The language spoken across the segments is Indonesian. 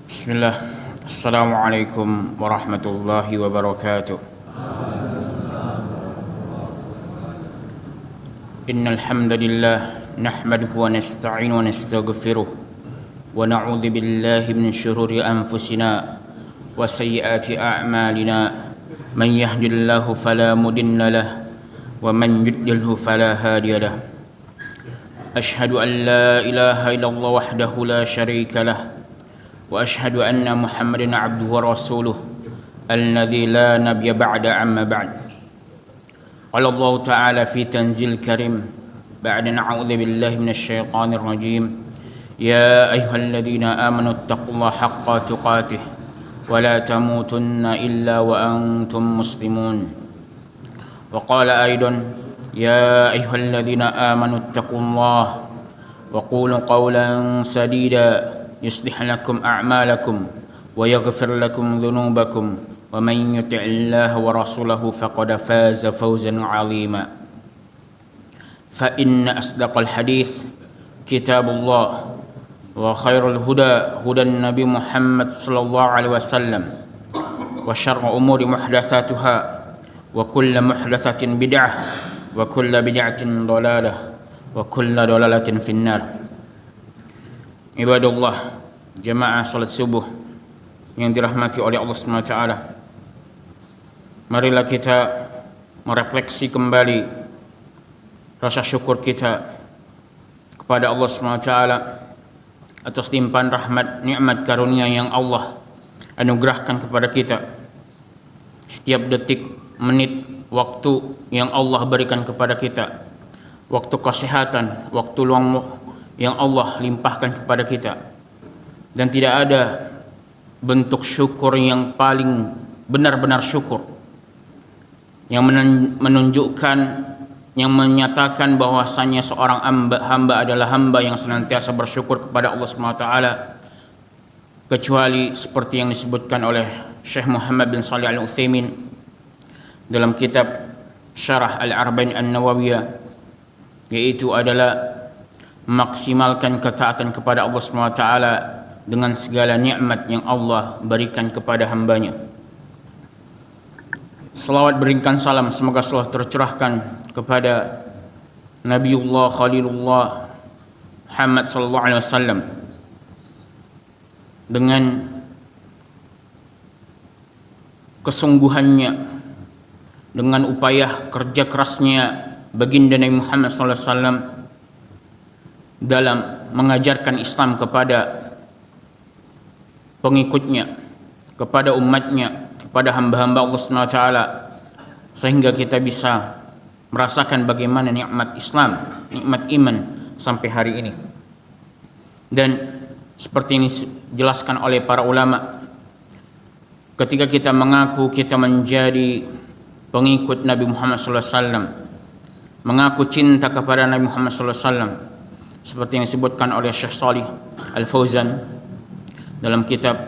Bismillah. Assalamualaikum warahmatullahi wabarakatuh. Innal hamdalillah nahmaduhu wa nasta'inu wa nastaghfiruh wa na'udzu billahi min shururi anfusina wa sayyiati a'malina. Man yahdihillahu fala mudilla lahu wa man yudlilhu fala hadiya lahu. Ashhadu an la ilaha illallah wahdahu la syarika lahu وأشهد أن محمدًا عبده ورسوله الذي لا نبي بعد أما بعد. قال الله تعالى في تنزيل الكريم بعد أعوذ بالله من الشيطان الرجيم يا أيها الذين آمنوا اتقوا الله حق تقاته ولا تموتن إلا وأنتم مسلمون. وقال أيضًا يا أيها الذين آمنوا اتقوا الله وقولوا قولا سديدا يصلح لكم أعمالكم ويغفر لكم ذنوبكم ومن يطع الله ورسوله فقد فاز فوزا عظيما. فإن أصدق الحديث كتاب الله وخير الهدى هدى النبي محمد صلى الله عليه وسلم وشر الأمور محدثاتها وكل محدثة بدعة وكل بدعة ضلالة وكل ضلالة في النار. Ibadullah, jamaah salat subuh yang dirahmati oleh Allah SWT, marilah kita merefleksi kembali rasa syukur kita kepada Allah SWT atas limpahan rahmat, nikmat karunia yang Allah anugerahkan kepada kita. Setiap detik, menit, waktu yang Allah berikan kepada kita, waktu kesehatan, waktu luang yang Allah limpahkan kepada kita, dan tidak ada bentuk syukur yang paling benar-benar syukur yang menunjukkan, yang menyatakan bahwasanya seorang hamba adalah hamba yang senantiasa bersyukur kepada Allah SWT, kecuali seperti yang disebutkan oleh Syekh Muhammad bin Shalih Al-Utsaimin dalam kitab Syarah Al-Arba'in An-Nawawiyah, yaitu adalah maksimalkan ketaatan kepada Allah SWT dengan segala nikmat yang Allah berikan kepada hambanya. Selawat berikan salam semoga selalu tercurahkan kepada Nabiullah Khalilullah Muhammad sallallahu alaihi wasallam dengan kesungguhannya, dengan upaya kerja kerasnya baginda Nabi Muhammad sallallahu alaihi wasallam dalam mengajarkan Islam kepada pengikutnya, kepada umatnya, kepada hamba-hamba Allah SWT, sehingga kita bisa merasakan bagaimana nikmat Islam, nikmat iman sampai hari ini. Dan seperti ini dijelaskan oleh para ulama, ketika kita mengaku kita menjadi pengikut Nabi Muhammad SAW, mengaku cinta kepada Nabi Muhammad SAW, seperti yang disebutkan oleh Syekh Shalih Al-Fauzan dalam kitab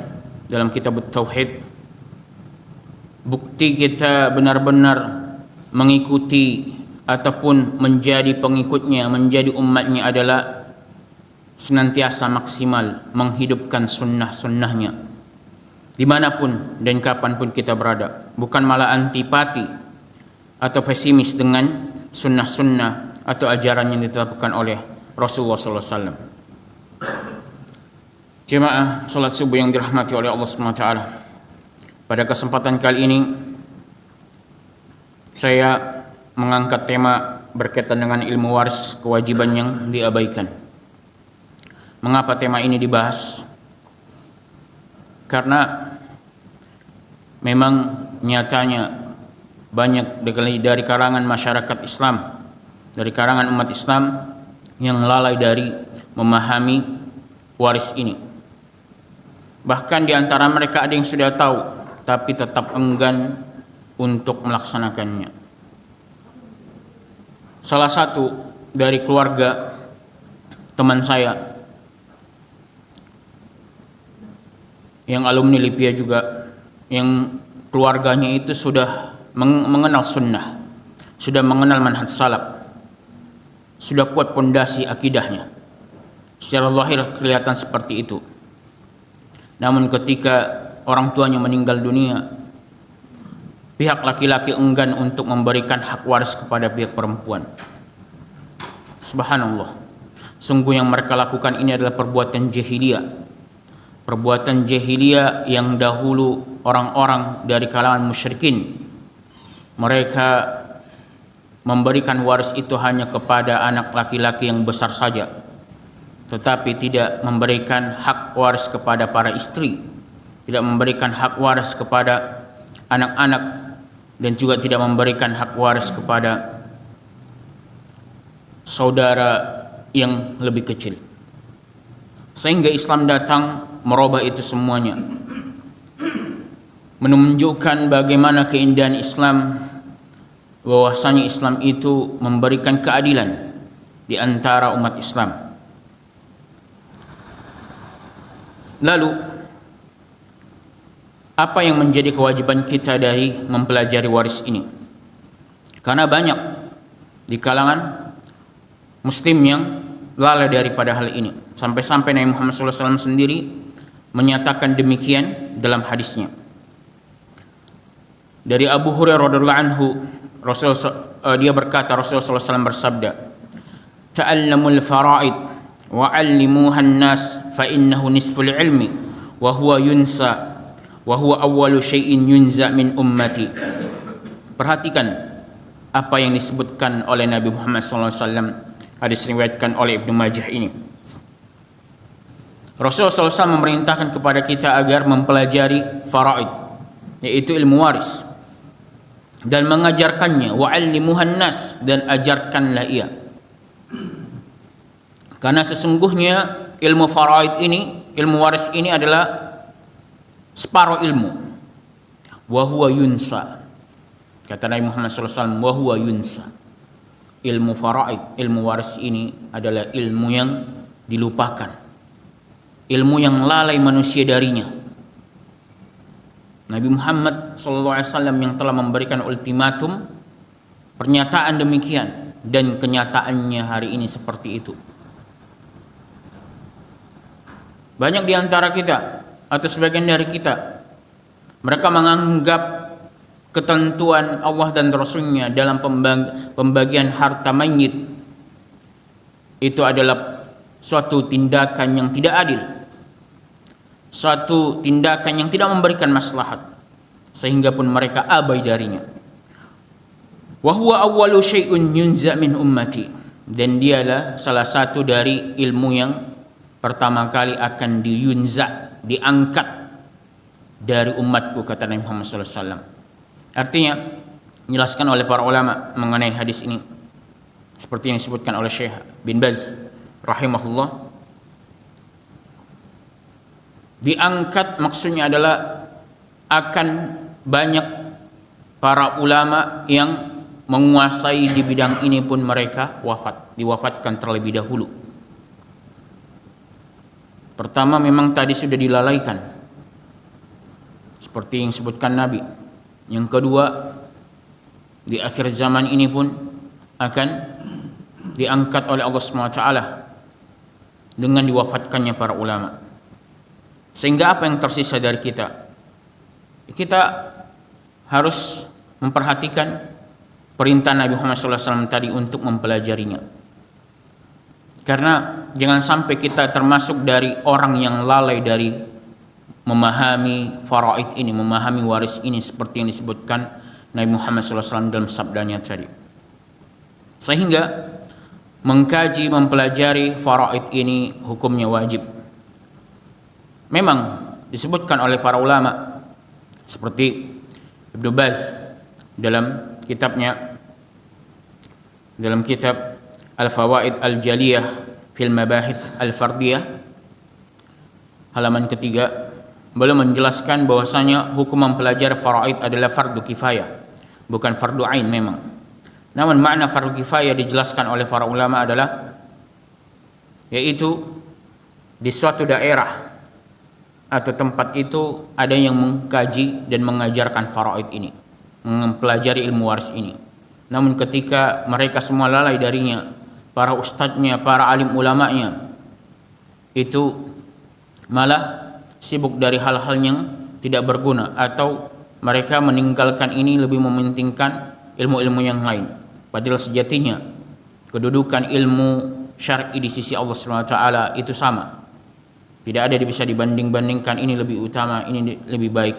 Tauhid, bukti kita benar-benar mengikuti ataupun menjadi pengikutnya, menjadi umatnya adalah senantiasa maksimal menghidupkan sunnah-sunnahnya dimanapun dan kapanpun kita berada, bukan malah antipati atau pesimis dengan sunnah-sunnah atau ajaran yang ditetapkan oleh Rasulullah SAW. Jemaah salat subuh yang dirahmati oleh Allah SWT, pada kesempatan kali ini saya mengangkat tema berkaitan dengan ilmu waris, kewajiban yang diabaikan. Mengapa tema ini dibahas? Karena memang nyatanya banyak dari kalangan masyarakat Islam, dari kalangan umat Islam yang lalai dari memahami waris ini. Bahkan di antara mereka ada yang sudah tahu tapi tetap enggan untuk melaksanakannya. Salah satu dari keluarga teman saya yang alumni Lipia juga, yang keluarganya itu sudah mengenal sunnah, sudah mengenal manhaj salaf, sudah kuat pondasi akidahnya. Secara lahir kelihatan seperti itu. Namun ketika orang tuanya meninggal dunia, pihak laki-laki enggan untuk memberikan hak waris kepada pihak perempuan. Subhanallah, sungguh yang mereka lakukan ini adalah perbuatan jahiliyah. Perbuatan jahiliyah yang dahulu orang-orang dari kalangan musyrikin, mereka memberikan waris itu hanya kepada anak laki-laki yang besar saja, tetapi tidak memberikan hak waris kepada para istri, tidak memberikan hak waris kepada anak-anak, dan juga tidak memberikan hak waris kepada saudara yang lebih kecil. Sehingga Islam datang merubah itu semuanya, menunjukkan bagaimana keindahan Islam, bahwasanya Islam itu memberikan keadilan di antara umat Islam. Lalu, apa yang menjadi kewajiban kita dari mempelajari waris ini? Karena banyak di kalangan Muslim yang lalai daripada hal ini, sampai-sampai Nabi Muhammad SAW sendiri menyatakan demikian dalam hadisnya. Dari Abu Hurairah radhiyallahu anhu, dia berkata, Rasulullah SAW bersabda, "Ta'allamul fara'id wa 'allimuha an-nas fa innahu nisful ilmi wa huwa yunsa wa huwa awwalu syai'in yunza min ummati." Perhatikan apa yang disebutkan oleh Nabi Muhammad SAW, hadis riwayatkan oleh Ibnu Majah ini. Rasulullah SAW memerintahkan kepada kita agar mempelajari faraid, yaitu ilmu waris, dan mengajarkannya. Wa 'allimuhan nas, dan ajarkanlah ia. Karena sesungguhnya ilmu faraid ini, ilmu waris ini adalah separuh ilmu. Wa huwa yunsa, kata Nabi Muhammad SAW, wa huwa yunsa. Ilmu faraid, ilmu waris ini adalah ilmu yang dilupakan, ilmu yang lalai manusia darinya. Nabi Muhammad SAW yang telah memberikan ultimatum, pernyataan demikian, dan kenyataannya hari ini seperti itu. Banyak di antara kita atau sebagian dari kita, mereka menganggap ketentuan Allah dan Rasulnya dalam pembagian harta mayit itu adalah suatu tindakan yang tidak adil, suatu tindakan yang tidak memberikan maslahat, sehingga pun mereka abai darinya. Wa huwa awwalu syai'un yunza min ummati, dan dialah salah satu dari ilmu yang pertama kali akan diyunza, diangkat dari umatku, kata Nabi Muhammad SAW. Artinya, menjelaskan oleh para ulama mengenai hadis ini, seperti yang disebutkan oleh Syekh bin Baz rahimahullah, diangkat maksudnya adalah akan banyak para ulama yang menguasai di bidang ini pun mereka diwafatkan terlebih dahulu. Pertama, memang tadi sudah dilalaikan, seperti yang disebutkan Nabi. Yang kedua, di akhir zaman ini pun akan diangkat oleh Allah SWT dengan diwafatkannya para ulama. Sehingga apa yang tersisa dari kita? Kita harus memperhatikan perintah Nabi Muhammad SAW tadi untuk mempelajarinya. Karena jangan sampai kita termasuk dari orang yang lalai dari memahami faraid ini, memahami waris ini, seperti yang disebutkan Nabi Muhammad SAW dalam sabdanya tadi. Sehingga mengkaji, mempelajari faraid ini hukumnya wajib. Memang disebutkan oleh para ulama seperti Ibnu Baz dalam kitabnya, dalam kitab Al-Fawaid Al-Jaliyah fil Mabahith Al-Fardiyah, halaman ketiga, beliau menjelaskan bahwasanya hukum mempelajari faraid adalah fardu kifayah, bukan fardu ain memang. Namun makna fardu kifayah dijelaskan oleh para ulama adalah yaitu di suatu daerah atau tempat itu ada yang mengkaji dan mengajarkan faraid ini, mempelajari ilmu waris ini. Namun ketika mereka semua lalai darinya, para ustadznya, para alim ulamanya itu malah sibuk dari hal-hal yang tidak berguna, atau mereka meninggalkan ini lebih mementingkan ilmu-ilmu yang lain. Padahal sejatinya kedudukan ilmu syar'i di sisi Allah SWT itu sama. Tidak ada yang bisa dibanding-bandingkan ini lebih utama, ini lebih baik.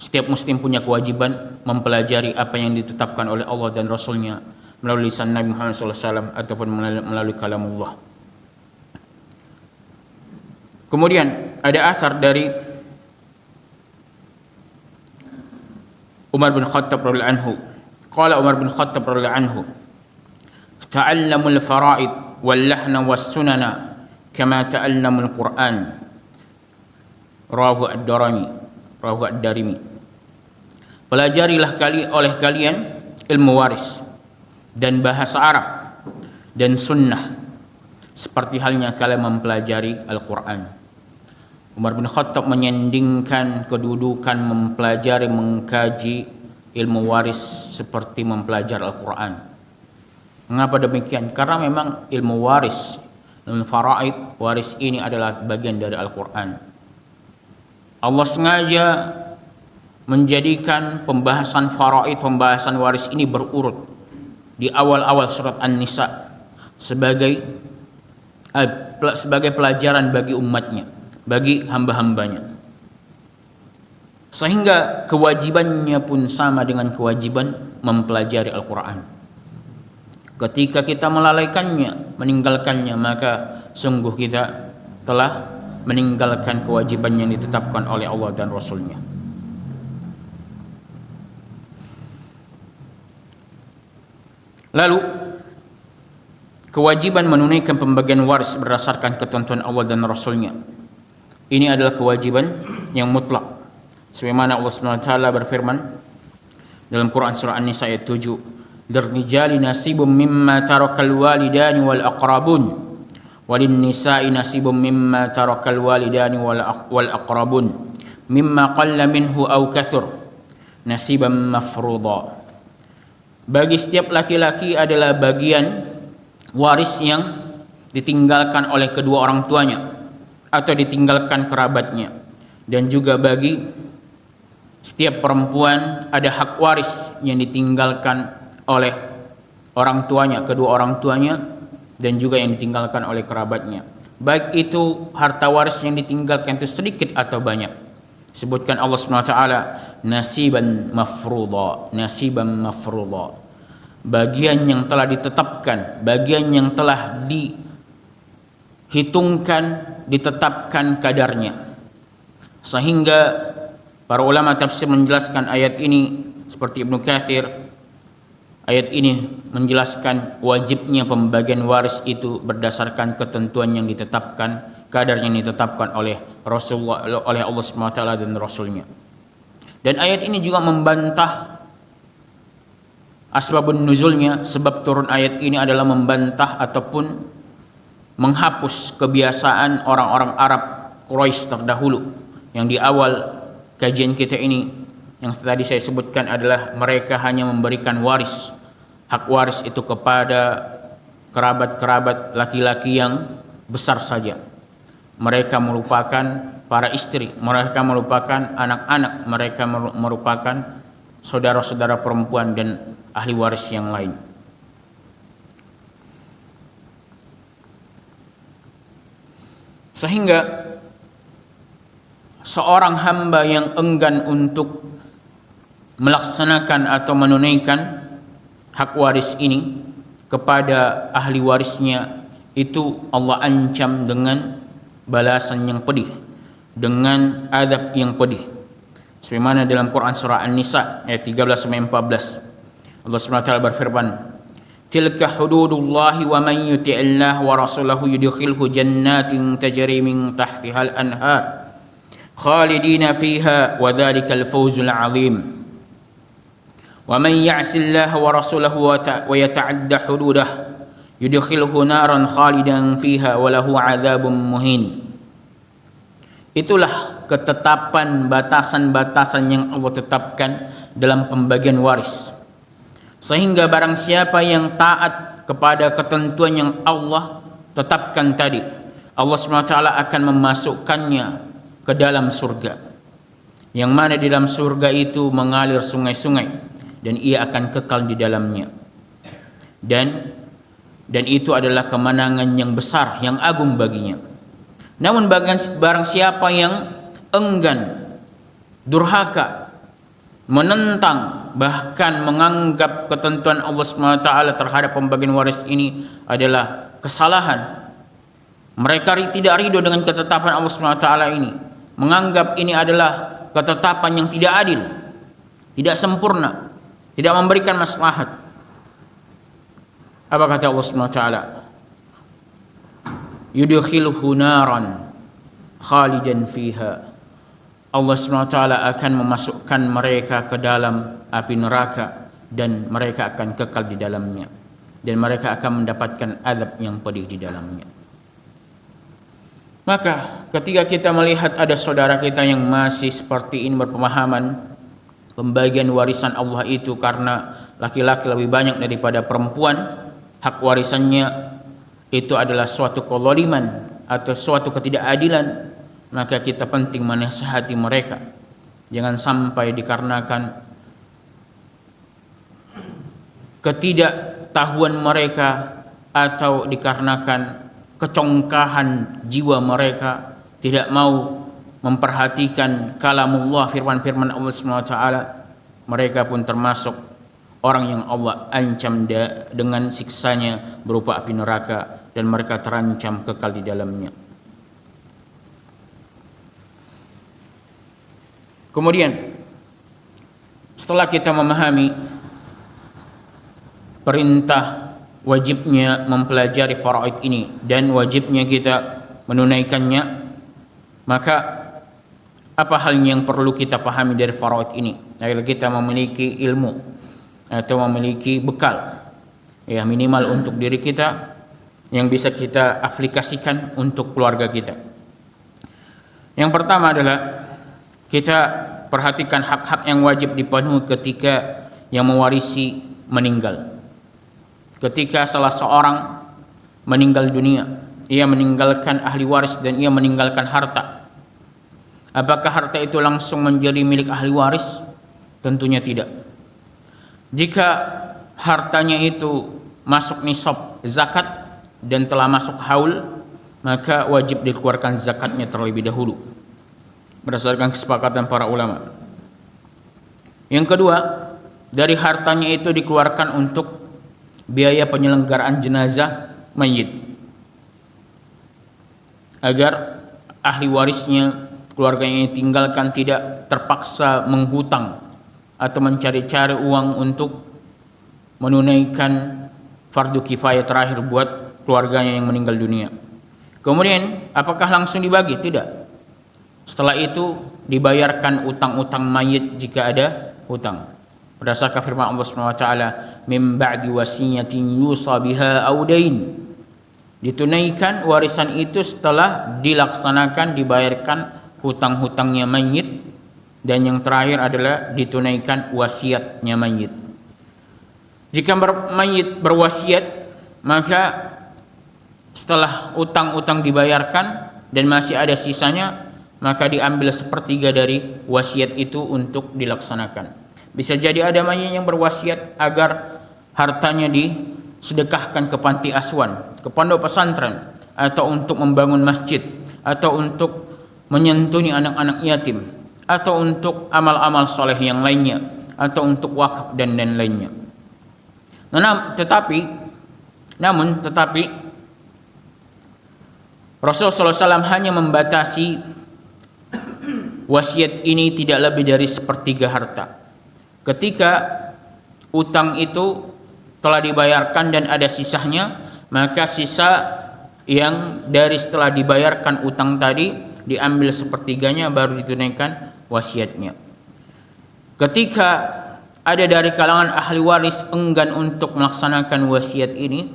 Setiap muslim punya kewajiban mempelajari apa yang ditetapkan oleh Allah dan Rasulnya melalui lisan Nabi Muhammad SAW ataupun melalui kalamullah. Kemudian ada asar dari Umar bin Khattab radhiyallahu anhu. Qala Umar bin Khattab radhiyallahu anhu, ta'allamul fara'id wal lahna was sunana kama ta'allamul Qur'an. Rawahu ad-Darimi. Pelajarilah oleh kalian ilmu waris dan bahasa Arab dan sunnah seperti halnya kalian mempelajari Al-Quran. Umar bin Khattab menyandingkan kedudukan mempelajari, mengkaji ilmu waris seperti mempelajari Al-Quran. Mengapa demikian? Karena memang ilmu waris, ilmu faraid, waris ini adalah bagian dari Al-Quran. Allah sengaja menjadikan pembahasan faraid, pembahasan waris ini berurut di awal-awal surat An-Nisa sebagai pelajaran bagi umatnya, bagi hamba-hambanya, sehingga kewajibannya pun sama dengan kewajiban mempelajari Al-Quran. Ketika kita melalaikannya, meninggalkannya, maka sungguh kita telah meninggalkan kewajiban yang ditetapkan oleh Allah dan Rasulnya. Lalu kewajiban menunaikan pembagian waris berdasarkan ketentuan Allah dan Rasulnya, ini adalah kewajiban yang mutlak, sebagaimana Allah SWT berfirman dalam Quran surah An-Nisa ayat 7, "Lirrijali nasibum mimma tarakal walidani wal aqrabun walin nisa'i nasibum mimma tarakal walidani wal aqrabun mimma qalla minhu aw kathur nasiban mafruḍa." Bagi setiap laki-laki adalah bagian waris yang ditinggalkan oleh kedua orang tuanya atau ditinggalkan kerabatnya, dan juga bagi setiap perempuan ada hak waris yang ditinggalkan oleh orang tuanya, kedua orang tuanya, dan juga yang ditinggalkan oleh kerabatnya, baik itu harta waris yang ditinggalkan itu sedikit atau banyak. Sebutkan Allah SWT nasiban mafruḍa, bagian yang telah ditetapkan, bagian yang telah dihitungkan, ditetapkan kadarnya. Sehingga para ulama tafsir menjelaskan ayat ini seperti Ibnu Katsir, ayat ini menjelaskan wajibnya pembagian waris itu berdasarkan ketentuan yang ditetapkan, kadar yang ditetapkan oleh Rasulullah, oleh Allah SWT dan Rasulnya. Dan ayat ini juga membantah asbabun nuzulnya, sebab turun ayat ini adalah membantah ataupun menghapus kebiasaan orang-orang Arab Quraisy terdahulu, yang di awal kajian kita ini yang tadi saya sebutkan adalah mereka hanya memberikan waris, hak waris itu kepada kerabat-kerabat laki-laki yang besar saja. Mereka merupakan para istri, mereka merupakan anak-anak, mereka merupakan saudara-saudara perempuan dan ahli waris yang lain. Sehingga seorang hamba yang enggan untuk melaksanakan atau menunaikan hak waris ini kepada ahli warisnya, itu Allah ancam dengan balasan yang pedih, dengan azab yang pedih. Sebagaimana dalam Quran surah An-Nisa ayat 13-14, Allah SWT berfirman, "Tilka hududullahi wa man yuti'illah wa rasulahu yudkhilhu jannatin tajri min tahtihal anhar khalidina fiha wa dhalikal fawzul 'azim. Wa man ya'sillah wa rasulahu wa yata'adda hududah yudkhilhu naran khalidan fiha wa lahu 'adzabun muhin." Itulah ketetapan batasan-batasan yang Allah tetapkan dalam pembagian waris. Sehingga barang siapa yang taat kepada ketentuan yang Allah tetapkan tadi, Allah SWT akan memasukkannya ke dalam surga, yang mana di dalam surga itu mengalir sungai-sungai dan ia akan kekal di dalamnya. Dan itu adalah kemenangan yang besar, yang agung baginya. Namun barang siapa yang enggan, durhaka, menentang, bahkan menganggap ketentuan Allah SWT terhadap pembagian waris ini adalah kesalahan, mereka tidak ridho dengan ketetapan Allah SWT ini, menganggap ini adalah ketetapan yang tidak adil, tidak sempurna, tidak memberikan maslahat. Apa kata Allah SWT? Yudkhilhu naran khalidan fiha. Allah SWT akan memasukkan mereka ke dalam api neraka dan mereka akan kekal di dalamnya, dan mereka akan mendapatkan azab yang pedih di dalamnya. Maka ketika kita melihat ada saudara kita yang masih seperti ini berpemahaman pembagian warisan Allah itu karena laki-laki lebih banyak daripada perempuan, hak warisannya itu adalah suatu kezaliman atau suatu ketidakadilan, maka kita penting menasihati mereka. Jangan sampai dikarenakan ketidaktahuan mereka atau dikarenakan kecongkahan jiwa mereka tidak mau memperhatikan kalamullah, firman-firman Allah SWT, mereka pun termasuk orang yang Allah ancam dengan siksanya berupa api neraka dan mereka terancam kekal di dalamnya. Kemudian setelah kita memahami perintah wajibnya mempelajari faraid ini dan wajibnya kita menunaikannya, maka apa halnya yang perlu kita pahami dari faraid ini agar kita memiliki ilmu atau memiliki bekal ya minimal untuk diri kita yang bisa kita aplikasikan untuk keluarga kita. Yang pertama adalah kita perhatikan hak-hak yang wajib dipenuhi ketika yang mewarisi meninggal. Ketika salah seorang meninggal dunia, ia meninggalkan ahli waris dan ia meninggalkan harta. Apakah harta itu langsung menjadi milik ahli waris? Tentunya tidak. Jika hartanya itu masuk nisab zakat dan telah masuk haul, maka wajib dikeluarkan zakatnya terlebih dahulu berdasarkan kesepakatan para ulama. Yang kedua, dari hartanya itu dikeluarkan untuk biaya penyelenggaraan jenazah mayit, agar ahli warisnya, keluarganya yang tinggalkan tidak terpaksa menghutang atau mencari-cari uang untuk menunaikan fardu kifayah terakhir buat keluarganya yang meninggal dunia. Kemudian apakah langsung dibagi? Tidak. Setelah itu dibayarkan utang-utang mayit jika ada hutang. Berdasarkan firman Allah SWT, min ba'di wasiyatin yusa biha aw dain. Ditunaikan warisan itu setelah dilaksanakan, dibayarkan hutang-hutangnya mayit, dan yang terakhir adalah ditunaikan wasiatnya mayit. Jika mayit berwasiat, maka setelah utang-utang dibayarkan dan masih ada sisanya, maka diambil sepertiga dari wasiat itu untuk dilaksanakan. Bisa jadi ada mayit yang berwasiat agar hartanya disedekahkan ke panti asuhan, ke pondok pesantren, atau untuk membangun masjid, atau untuk menyantuni anak-anak yatim, atau untuk amal-amal soleh yang lainnya, atau untuk wakaf dan lainnya. Tetapi Rasulullah SAW hanya membatasi wasiat ini tidak lebih dari sepertiga harta. Ketika utang itu telah dibayarkan dan ada sisanya, maka sisa yang dari setelah dibayarkan utang tadi diambil sepertiganya baru ditunaikan wasiatnya. Ketika ada dari kalangan ahli waris enggan untuk melaksanakan wasiat ini,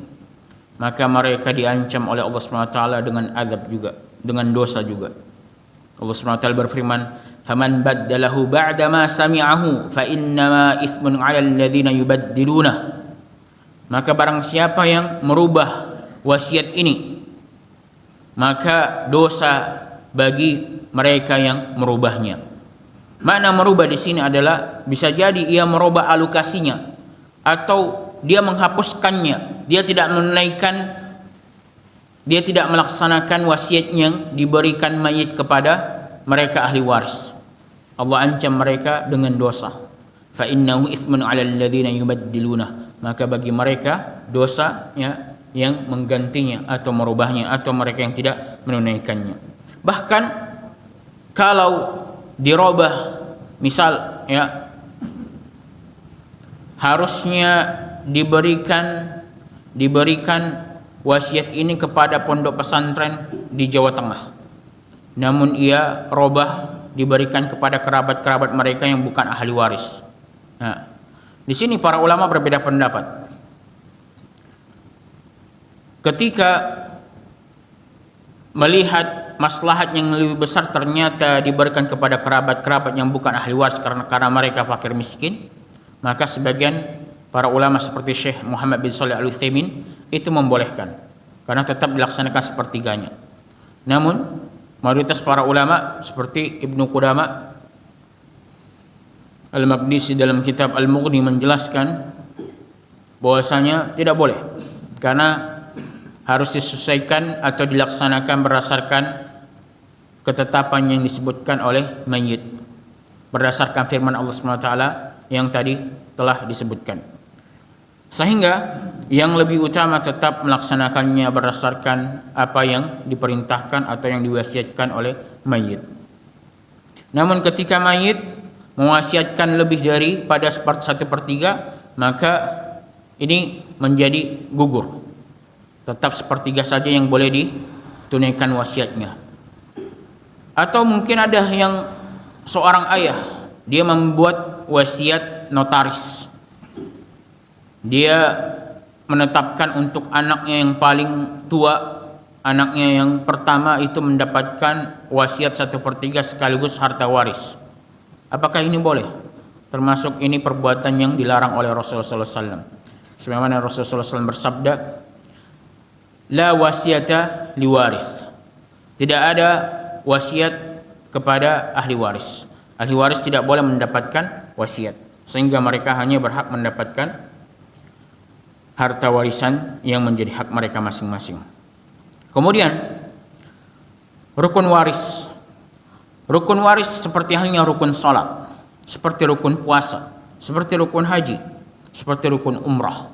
maka mereka diancam oleh Allah SWT dengan azab juga, dengan dosa juga. Allah SWT berfirman, "Faman baddalahu ba'da ma sami'ahu fa innama itsmun 'alal ladzina yubaddilunah." Maka barang siapa yang merubah wasiat ini, maka dosa bagi mereka yang merubahnya. Makna merubah di sini adalah bisa jadi ia merubah alokasinya atau dia menghapuskannya, dia tidak menunaikan, dia tidak melaksanakan wasiat yang diberikan mayit kepada mereka ahli waris. Allah ancam mereka dengan dosa. Fa innahu itsmun 'alal ladzina yubaddiluna, maka bagi mereka dosa ya yang menggantinya atau merubahnya, atau mereka yang tidak menunaikannya. Bahkan kalau dirubah, misal ya harusnya diberikan wasiat ini kepada pondok pesantren di Jawa Tengah, namun ia robah diberikan kepada kerabat-kerabat mereka yang bukan ahli waris. Nah, di sini para ulama berbeda pendapat. Ketika melihat maslahat yang lebih besar ternyata diberikan kepada kerabat-kerabat yang bukan ahli waris karena mereka fakir miskin, maka sebagian para ulama seperti Syekh Muhammad bin Shalih Al-Utsaimin itu membolehkan karena tetap dilaksanakan sepertiganya. Namun mayoritas para ulama seperti Ibnu Qudamah Al-Maqdisi dalam kitab Al-Mughni menjelaskan bahwasanya tidak boleh, karena harus disesuaikan atau dilaksanakan berdasarkan ketetapan yang disebutkan oleh mayit, berdasarkan firman Allah SWT yang tadi telah disebutkan. Sehingga yang lebih utama tetap melaksanakannya berdasarkan apa yang diperintahkan atau yang diwasiatkan oleh mayit. Namun ketika mayit mewasiatkan lebih daripada 1/3, maka ini menjadi gugur. Tetap 1/3 saja yang boleh ditunaikan wasiatnya. Atau mungkin ada yang seorang ayah, dia membuat wasiat notaris. Dia menetapkan untuk anaknya yang paling tua, anaknya yang pertama itu mendapatkan wasiat 1/3 sekaligus harta waris. Apakah ini boleh? Termasuk ini perbuatan yang dilarang oleh Rasulullah SAW. Sebagaimana Rasulullah SAW bersabda, la wasiyata liwarith. Tidak ada wasiat kepada ahli waris. Ahli waris tidak boleh mendapatkan wasiat, sehingga mereka hanya berhak mendapatkan harta warisan yang menjadi hak mereka masing-masing. Kemudian rukun waris. Rukun waris seperti halnya rukun salat, seperti rukun puasa, seperti rukun haji, seperti rukun umrah.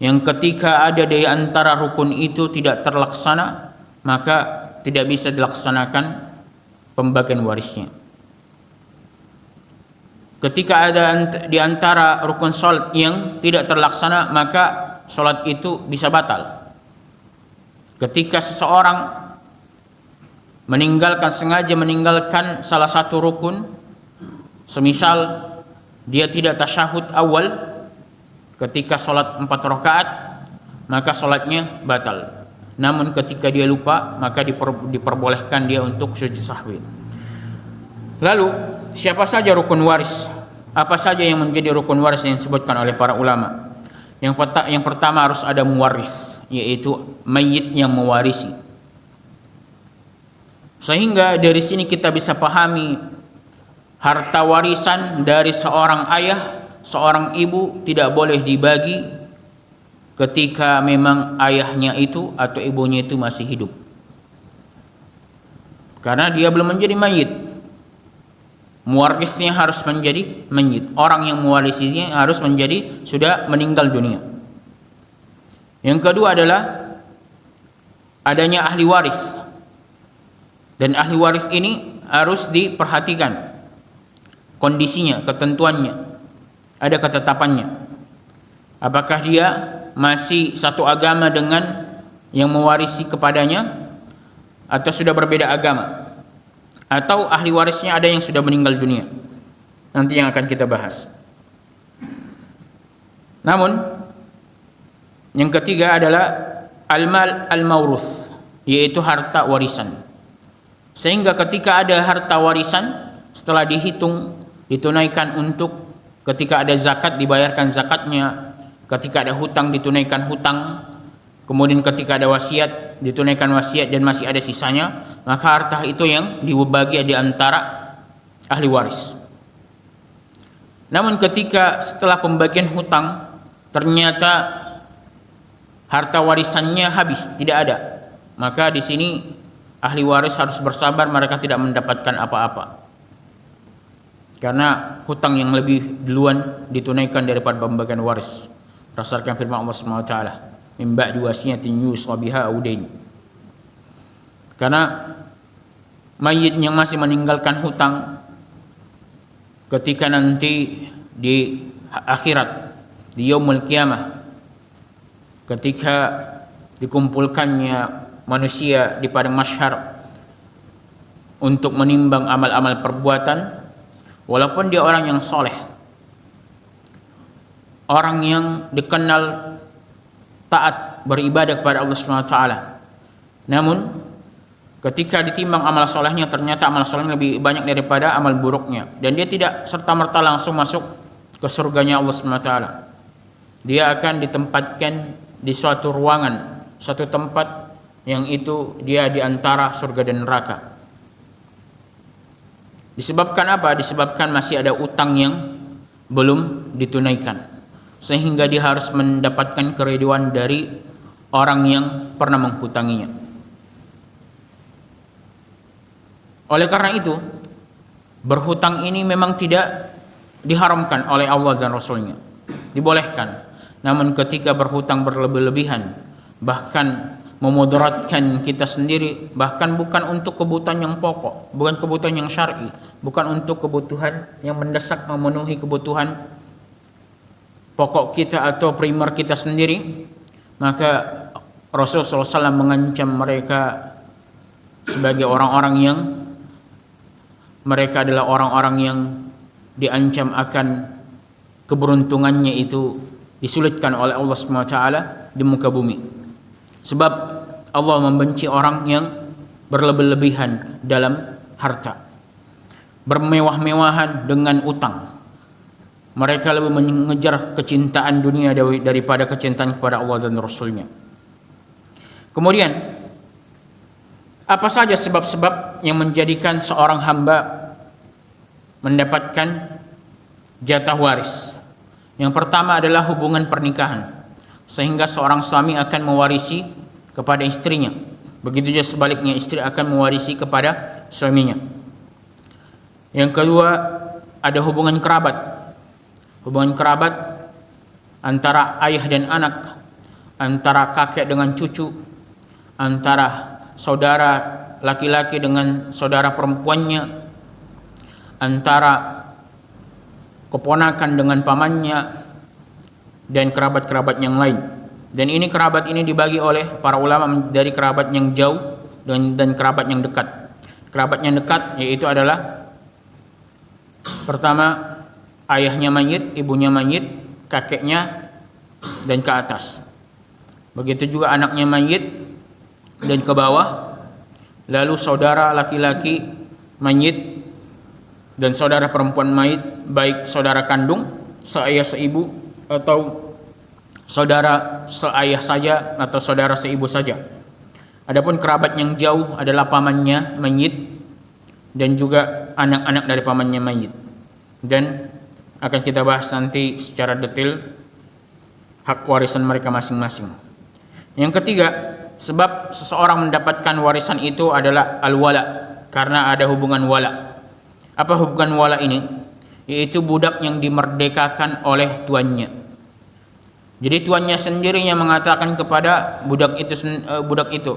Yang ketika ada di antara rukun itu tidak terlaksana, maka tidak bisa dilaksanakan pembagian warisnya. Ketika ada di antara rukun salat yang tidak terlaksana, maka salat itu bisa batal. Ketika seseorang sengaja meninggalkan salah satu rukun, semisal dia tidak tasyahud awal ketika sholat 4 rakaat, maka sholatnya batal. Namun ketika dia lupa, maka diperbolehkan dia untuk sujud sahwi. Lalu siapa saja rukun waris? Apa saja yang menjadi rukun waris yang disebutkan oleh para ulama? Yang pertama harus ada muwarith, yaitu mayit yang mewarisi. Sehingga dari sini kita bisa pahami harta warisan dari seorang ayah, seorang ibu tidak boleh dibagi ketika memang ayahnya itu atau ibunya itu masih hidup, karena dia belum menjadi mayit. Muwarisnya harus menjadi mayit. Orang yang mewarisinya harus menjadi sudah meninggal dunia. Yang kedua adalah adanya ahli waris. Dan ahli waris ini harus diperhatikan kondisinya, ketentuannya, ada ketetapannya. Apakah dia masih satu agama dengan yang mewarisi kepadanya, atau sudah berbeda agama, atau ahli warisnya ada yang sudah meninggal dunia. Nanti yang akan kita bahas. Namun yang ketiga adalah al-mal al-mauruth, yaitu harta warisan. Sehingga ketika ada harta warisan, setelah dihitung, ditunaikan untuk ketika ada zakat dibayarkan zakatnya, ketika ada hutang ditunaikan hutang, kemudian ketika ada wasiat ditunaikan wasiat dan masih ada sisanya, maka harta itu yang dibagi di antara ahli waris. Namun ketika setelah pembagian hutang ternyata harta warisannya habis, tidak ada, maka di sini ahli waris harus bersabar, mereka tidak mendapatkan apa-apa. Karena hutang yang lebih duluan ditunaikan daripada pembagian waris. Berdasarkan firman Allah Subhanahu wa taala, "Min ba'di wasiyatin yusa biha aw dain." Karena mayit yang masih meninggalkan hutang ketika nanti di akhirat, di yaumul qiyamah, ketika dikumpulkannya manusia di padang mahsyar untuk menimbang amal-amal perbuatan, walaupun dia orang yang soleh, orang yang dikenal taat beribadah kepada Allah Subhanahu wa taala, namun ketika ditimbang amal solehnya ternyata amal solehnya lebih banyak daripada amal buruknya, dan dia tidak serta-merta langsung masuk ke surganya Allah Subhanahu wa taala. Dia akan ditempatkan di suatu ruangan, suatu tempat yang itu dia di antara surga dan neraka. Disebabkan apa? Disebabkan masih ada utang yang belum ditunaikan, sehingga dia harus mendapatkan keriduan dari orang yang pernah menghutanginya. Oleh karena itu, berhutang ini memang tidak diharamkan oleh Allah dan Rasulnya, dibolehkan. Namun ketika berhutang berlebih-lebihan, bahkan memudaratkan kita sendiri, bahkan bukan untuk kebutuhan yang pokok, bukan kebutuhan yang syar'i, bukan untuk kebutuhan yang mendesak memenuhi kebutuhan pokok kita atau primer kita sendiri, maka Rasulullah SAW mengancam mereka sebagai orang-orang yang mereka adalah orang-orang yang diancam akan keberuntungannya itu disulitkan oleh Allah SWT di muka bumi. Sebab Allah membenci orang yang berlebih-lebihan dalam harta, bermewah-mewahan dengan utang. Mereka lebih mengejar kecintaan dunia daripada kecintaan kepada Allah dan Rasulnya. Kemudian, apa saja sebab-sebab yang menjadikan seorang hamba mendapatkan jatah waris? Yang pertama adalah hubungan pernikahan, sehingga seorang suami akan mewarisi kepada istrinya. Begitu juga sebaliknya, istri akan mewarisi kepada suaminya. Yang kedua, ada hubungan kerabat. Hubungan kerabat antara ayah dan anak, antara kakek dengan cucu, antara saudara laki-laki dengan saudara perempuannya, antara keponakan dengan pamannya, dan kerabat-kerabat yang lain. Dan ini kerabat ini dibagi oleh para ulama dari kerabat yang jauh dan kerabat yang dekat. Kerabat yang dekat yaitu adalah pertama ayahnya mayit, ibunya mayit, kakeknya dan ke atas. Begitu juga anaknya mayit dan ke bawah. Lalu saudara laki-laki mayit dan saudara perempuan mayit, baik saudara kandung, seayah seibu, atau saudara seayah saja atau saudara seibu saja. Adapun kerabat yang jauh adalah pamannya mayit dan juga anak-anak dari pamannya mayit. Dan akan kita bahas nanti secara detail hak warisan mereka masing-masing. Yang ketiga, sebab seseorang mendapatkan warisan itu adalah al-wala, karena ada hubungan wala. Apa hubungan wala ini? Yaitu budak yang dimerdekakan oleh tuannya. Jadi tuannya sendiri yang mengatakan kepada budak itu,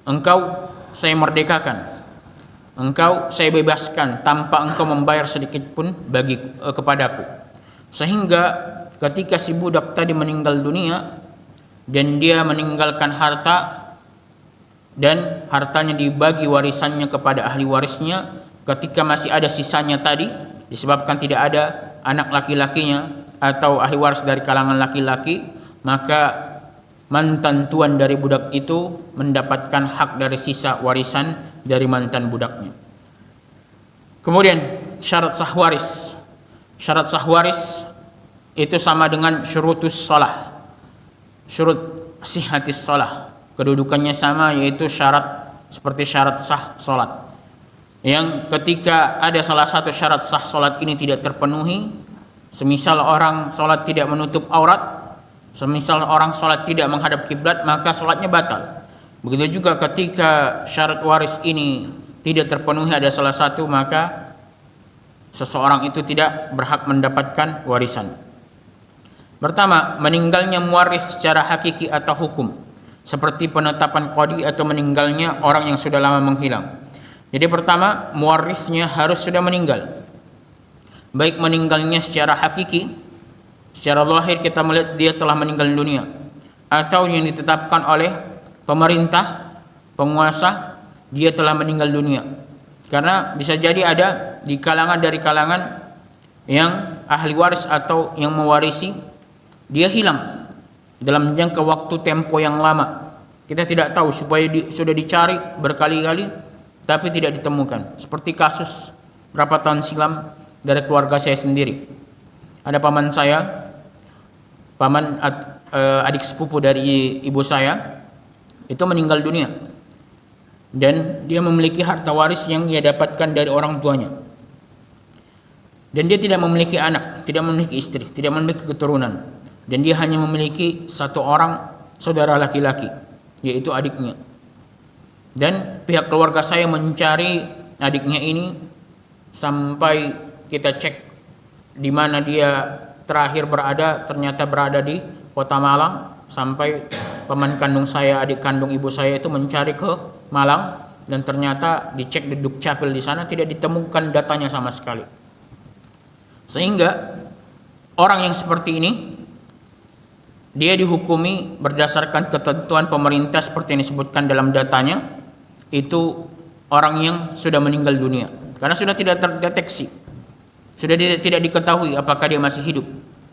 engkau saya merdekakan, engkau saya bebaskan tanpa engkau membayar sedikit pun kepadaku. Sehingga ketika si budak tadi meninggal dunia dan dia meninggalkan harta dan hartanya dibagi warisannya kepada ahli warisnya, ketika masih ada sisanya tadi, disebabkan tidak ada anak laki-lakinya atau ahli waris dari kalangan laki-laki, maka mantan tuan dari budak itu mendapatkan hak dari sisa warisan dari mantan budaknya. Kemudian syarat sah waris. Syarat sah waris itu sama dengan syurutus shalah, syurut sihatis shalah. Kedudukannya sama, yaitu syarat seperti syarat sah solat. Yang ketika ada salah satu syarat sah solat ini tidak terpenuhi, semisal orang solat tidak menutup aurat, semisal orang solat tidak menghadap kiblat, maka solatnya batal. Begitu juga ketika syarat waris ini tidak terpenuhi ada salah satu, maka seseorang itu tidak berhak mendapatkan warisan. Pertama, meninggalnya muwaris secara hakiki atau hukum, seperti penetapan qadi atau meninggalnya orang yang sudah lama menghilang. Jadi pertama, muwarisnya harus sudah meninggal. Baik meninggalnya secara hakiki, secara zahir kita melihat dia telah meninggal dunia, atau yang ditetapkan oleh pemerintah, penguasa, dia telah meninggal dunia. Karena bisa jadi ada di kalangan dari kalangan yang ahli waris atau yang mewarisi, dia hilang dalam jangka waktu tempo yang lama. Kita tidak tahu, supaya sudah dicari berkali-kali tapi tidak ditemukan. Seperti kasus berapa tahun silam dari keluarga saya sendiri. Ada paman saya, adik sepupu dari ibu saya, itu meninggal dunia. Dan dia memiliki harta waris yang ia dapatkan dari orang tuanya. Dan dia tidak memiliki anak, tidak memiliki istri, tidak memiliki keturunan. Dan dia hanya memiliki satu orang saudara laki-laki, yaitu adiknya. Dan pihak keluarga saya mencari adiknya ini sampai kita cek di mana dia terakhir berada, ternyata berada di Kota Malang. Sampai paman kandung saya, adik kandung ibu saya itu mencari ke Malang, dan ternyata dicek di Dukcapil di sana tidak ditemukan datanya sama sekali. Sehingga orang yang seperti ini dia dihukumi berdasarkan ketentuan pemerintah seperti yang disebutkan dalam datanya, itu orang yang sudah meninggal dunia karena sudah tidak terdeteksi, sudah tidak diketahui apakah dia masih hidup,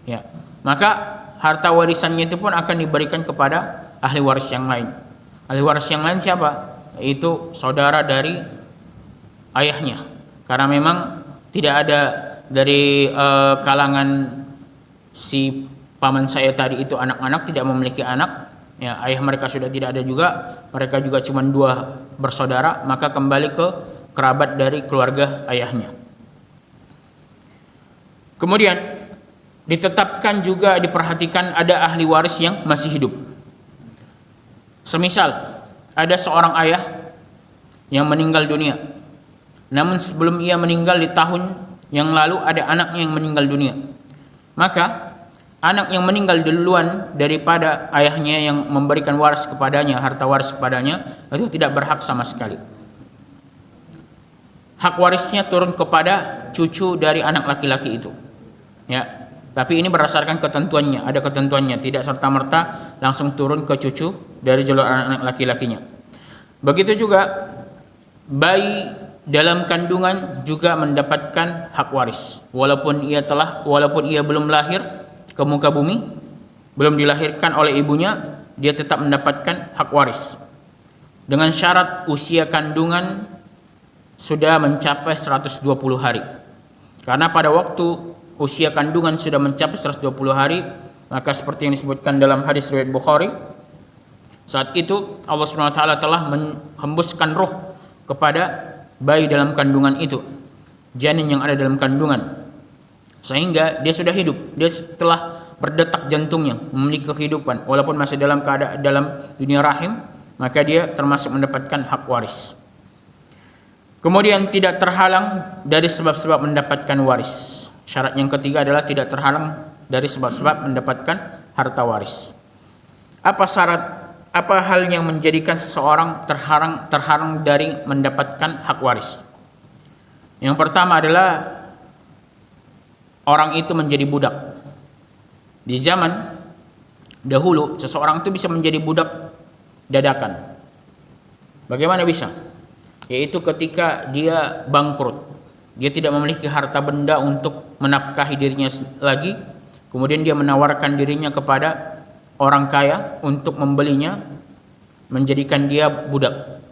ya. Maka harta warisannya itu pun akan diberikan kepada ahli waris yang lain. Ahli waris yang lain siapa? Itu saudara dari ayahnya, karena memang tidak ada dari kalangan si paman saya tadi itu anak-anak, tidak memiliki anak. Ya, ayah mereka sudah tidak ada juga, mereka juga cuma 2 bersaudara, maka kembali ke kerabat dari keluarga ayahnya. Kemudian ditetapkan juga, diperhatikan ada ahli waris yang masih hidup. Semisal ada seorang ayah yang meninggal dunia, namun sebelum ia meninggal di tahun yang lalu ada anaknya yang meninggal dunia, maka anak yang meninggal duluan daripada ayahnya yang memberikan waris kepadanya, harta waris kepadanya, itu tidak berhak sama sekali. Hak warisnya turun kepada cucu dari anak laki-laki itu. Ya, tapi ini berdasarkan ketentuannya, ada ketentuannya, tidak serta-merta langsung turun ke cucu dari jalur anak laki-lakinya. Begitu juga bayi dalam kandungan juga mendapatkan hak waris, walaupun ia belum lahir ke muka bumi, belum dilahirkan oleh ibunya, dia tetap mendapatkan hak waris dengan syarat usia kandungan sudah mencapai 120 hari. Karena pada waktu usia kandungan sudah mencapai 120 hari, maka seperti yang disebutkan dalam hadis riwayat Bukhari, saat itu Allah SWT telah menghembuskan roh kepada bayi dalam kandungan itu, janin yang ada dalam kandungan, sehingga dia sudah hidup, dia telah berdetak jantungnya, memiliki kehidupan, walaupun masih dalam keadaan dalam dunia rahim, maka dia termasuk mendapatkan hak waris. Kemudian tidak terhalang dari sebab-sebab mendapatkan waris. Syarat yang ketiga adalah tidak terhalang dari sebab-sebab mendapatkan harta waris. Apa hal yang menjadikan seseorang terhalang dari mendapatkan hak waris? Yang pertama adalah orang itu menjadi budak. Di zaman dahulu seseorang itu bisa menjadi budak dadakan. Bagaimana bisa? Yaitu ketika dia bangkrut, dia tidak memiliki harta benda untuk menafkahi dirinya lagi, kemudian dia menawarkan dirinya kepada orang kaya untuk membelinya, menjadikan dia budak,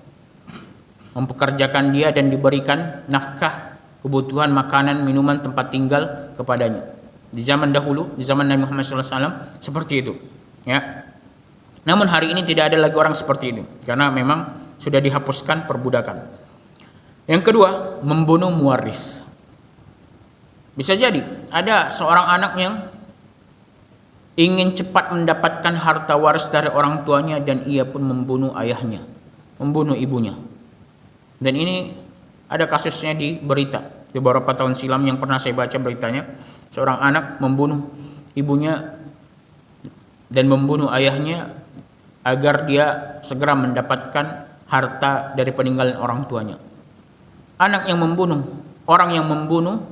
mempekerjakan dia dan diberikan nafkah, kebutuhan makanan, minuman, tempat tinggal kepadanya. Di zaman dahulu, di zaman Nabi Muhammad SAW seperti itu, ya. Namun hari ini tidak ada lagi orang seperti itu, karena memang sudah dihapuskan perbudakan. Yang kedua, membunuh muwaris. Bisa jadi ada seorang anak yang ingin cepat mendapatkan harta waris dari orang tuanya dan ia pun membunuh ayahnya, membunuh ibunya. Dan ini ada kasusnya di berita di beberapa tahun silam yang pernah saya baca beritanya. Seorang anak membunuh ibunya dan membunuh ayahnya agar dia segera mendapatkan harta dari peninggalan orang tuanya. Anak yang membunuh, orang yang membunuh,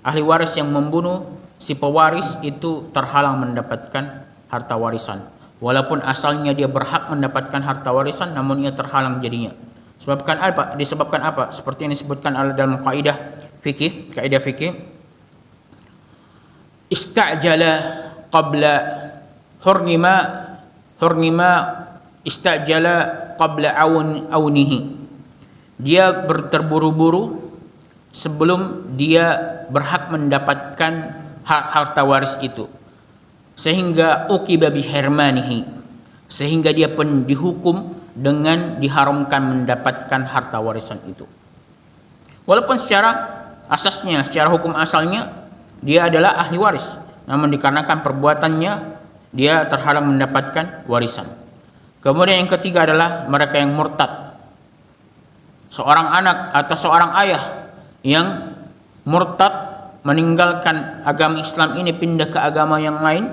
ahli waris yang membunuh si pewaris itu terhalang mendapatkan harta warisan. Walaupun asalnya dia berhak mendapatkan harta warisan, namun ia terhalang jadinya. Sebabkan apa? Disebabkan apa? Seperti yang disebutkan dalam kaidah fikih, istajala qabla hurnima istajala qabla aunihi. Dia terburu-buru sebelum dia berhak mendapatkan harta waris itu, sehingga uqiba biharmanihi, sehingga dia pun dihukum dengan diharamkan mendapatkan harta warisan itu. Walaupun secara asasnya, secara hukum asalnya dia adalah ahli waris, namun dikarenakan perbuatannya dia terhalang mendapatkan warisan. Kemudian yang ketiga adalah mereka yang murtad. Seorang anak atau seorang ayah yang murtad meninggalkan agama Islam ini pindah ke agama yang lain,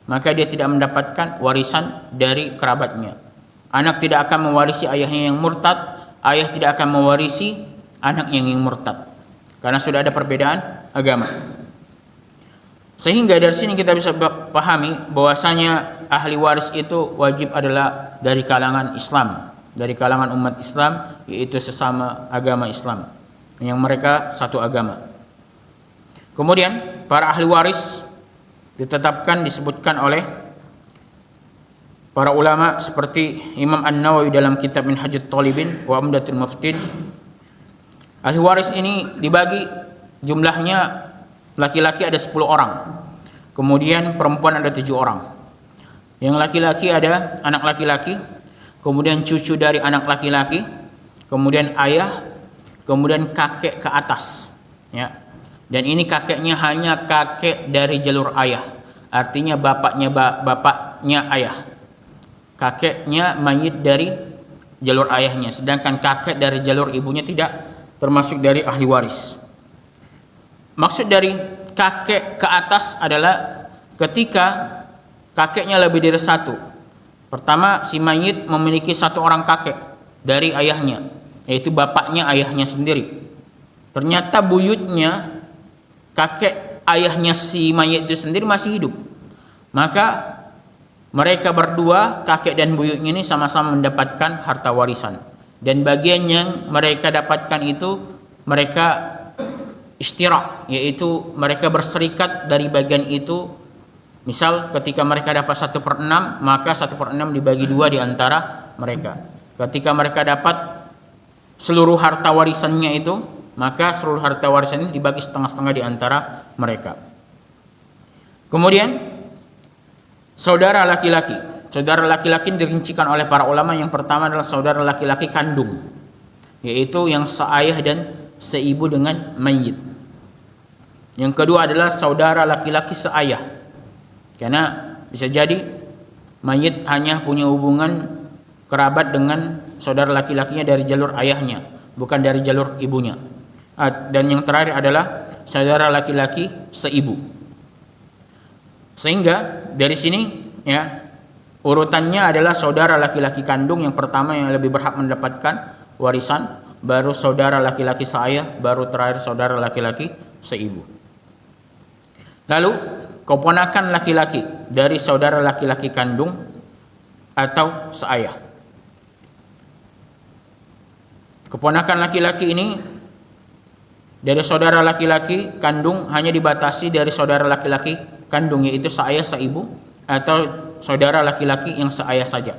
maka dia tidak mendapatkan warisan dari kerabatnya. Anak tidak akan mewarisi ayahnya yang murtad, ayah tidak akan mewarisi anak yang murtad, karena sudah ada perbedaan agama. Sehingga dari sini kita bisa pahami bahwasanya ahli waris itu wajib adalah dari kalangan Islam, dari kalangan umat Islam, yaitu sesama agama Islam, yang mereka satu agama. Kemudian para ahli waris ditetapkan, disebutkan oleh para ulama seperti Imam An-Nawawi dalam kitab Minhajut Thalibin wa Umdatul Muftin. Ahli waris ini dibagi jumlahnya, laki-laki ada 10 orang, kemudian perempuan ada 7 orang. Yang laki-laki ada anak laki-laki, kemudian cucu dari anak laki-laki, kemudian ayah, kemudian kakek ke atas, ya. Dan ini kakeknya hanya kakek dari jalur ayah, artinya bapaknya ayah. Kakeknya mayit dari jalur ayahnya, sedangkan kakek dari jalur ibunya tidak termasuk dari ahli waris. Maksud dari kakek ke atas adalah ketika kakeknya lebih dari satu. Pertama, si mayit memiliki satu orang kakek dari ayahnya, yaitu bapaknya ayahnya sendiri. Ternyata buyutnya, kakek ayahnya si mayit itu sendiri masih hidup. Maka mereka berdua, kakek dan buyutnya ini sama-sama mendapatkan harta warisan. Dan bagian yang mereka dapatkan itu mereka istirak, yaitu mereka berserikat dari bagian itu. Misal ketika mereka dapat 1/6, maka 1/6 dibagi 2 di antara mereka. Ketika mereka dapat seluruh harta warisannya itu, maka seluruh harta warisan ini dibagi setengah-setengah di antara mereka. Kemudian saudara laki-laki. Saudara laki-laki dirincikan oleh para ulama. Yang pertama adalah saudara laki-laki kandung, yaitu yang seayah dan seibu dengan mayit. Yang kedua adalah saudara laki-laki seayah, karena bisa jadi mayit hanya punya hubungan kerabat dengan saudara laki-lakinya dari jalur ayahnya, bukan dari jalur ibunya. Dan yang terakhir adalah saudara laki-laki seibu. Sehingga dari sini, ya, urutannya adalah saudara laki-laki kandung yang pertama yang lebih berhak mendapatkan warisan, baru saudara laki-laki seayah, baru terakhir saudara laki-laki seibu. Lalu keponakan laki-laki dari saudara laki-laki kandung atau seayah. Keponakan laki-laki ini dari saudara laki-laki kandung hanya dibatasi dari saudara laki-laki kandung, yaitu seayah seibu, atau saudara laki-laki yang seayah saja.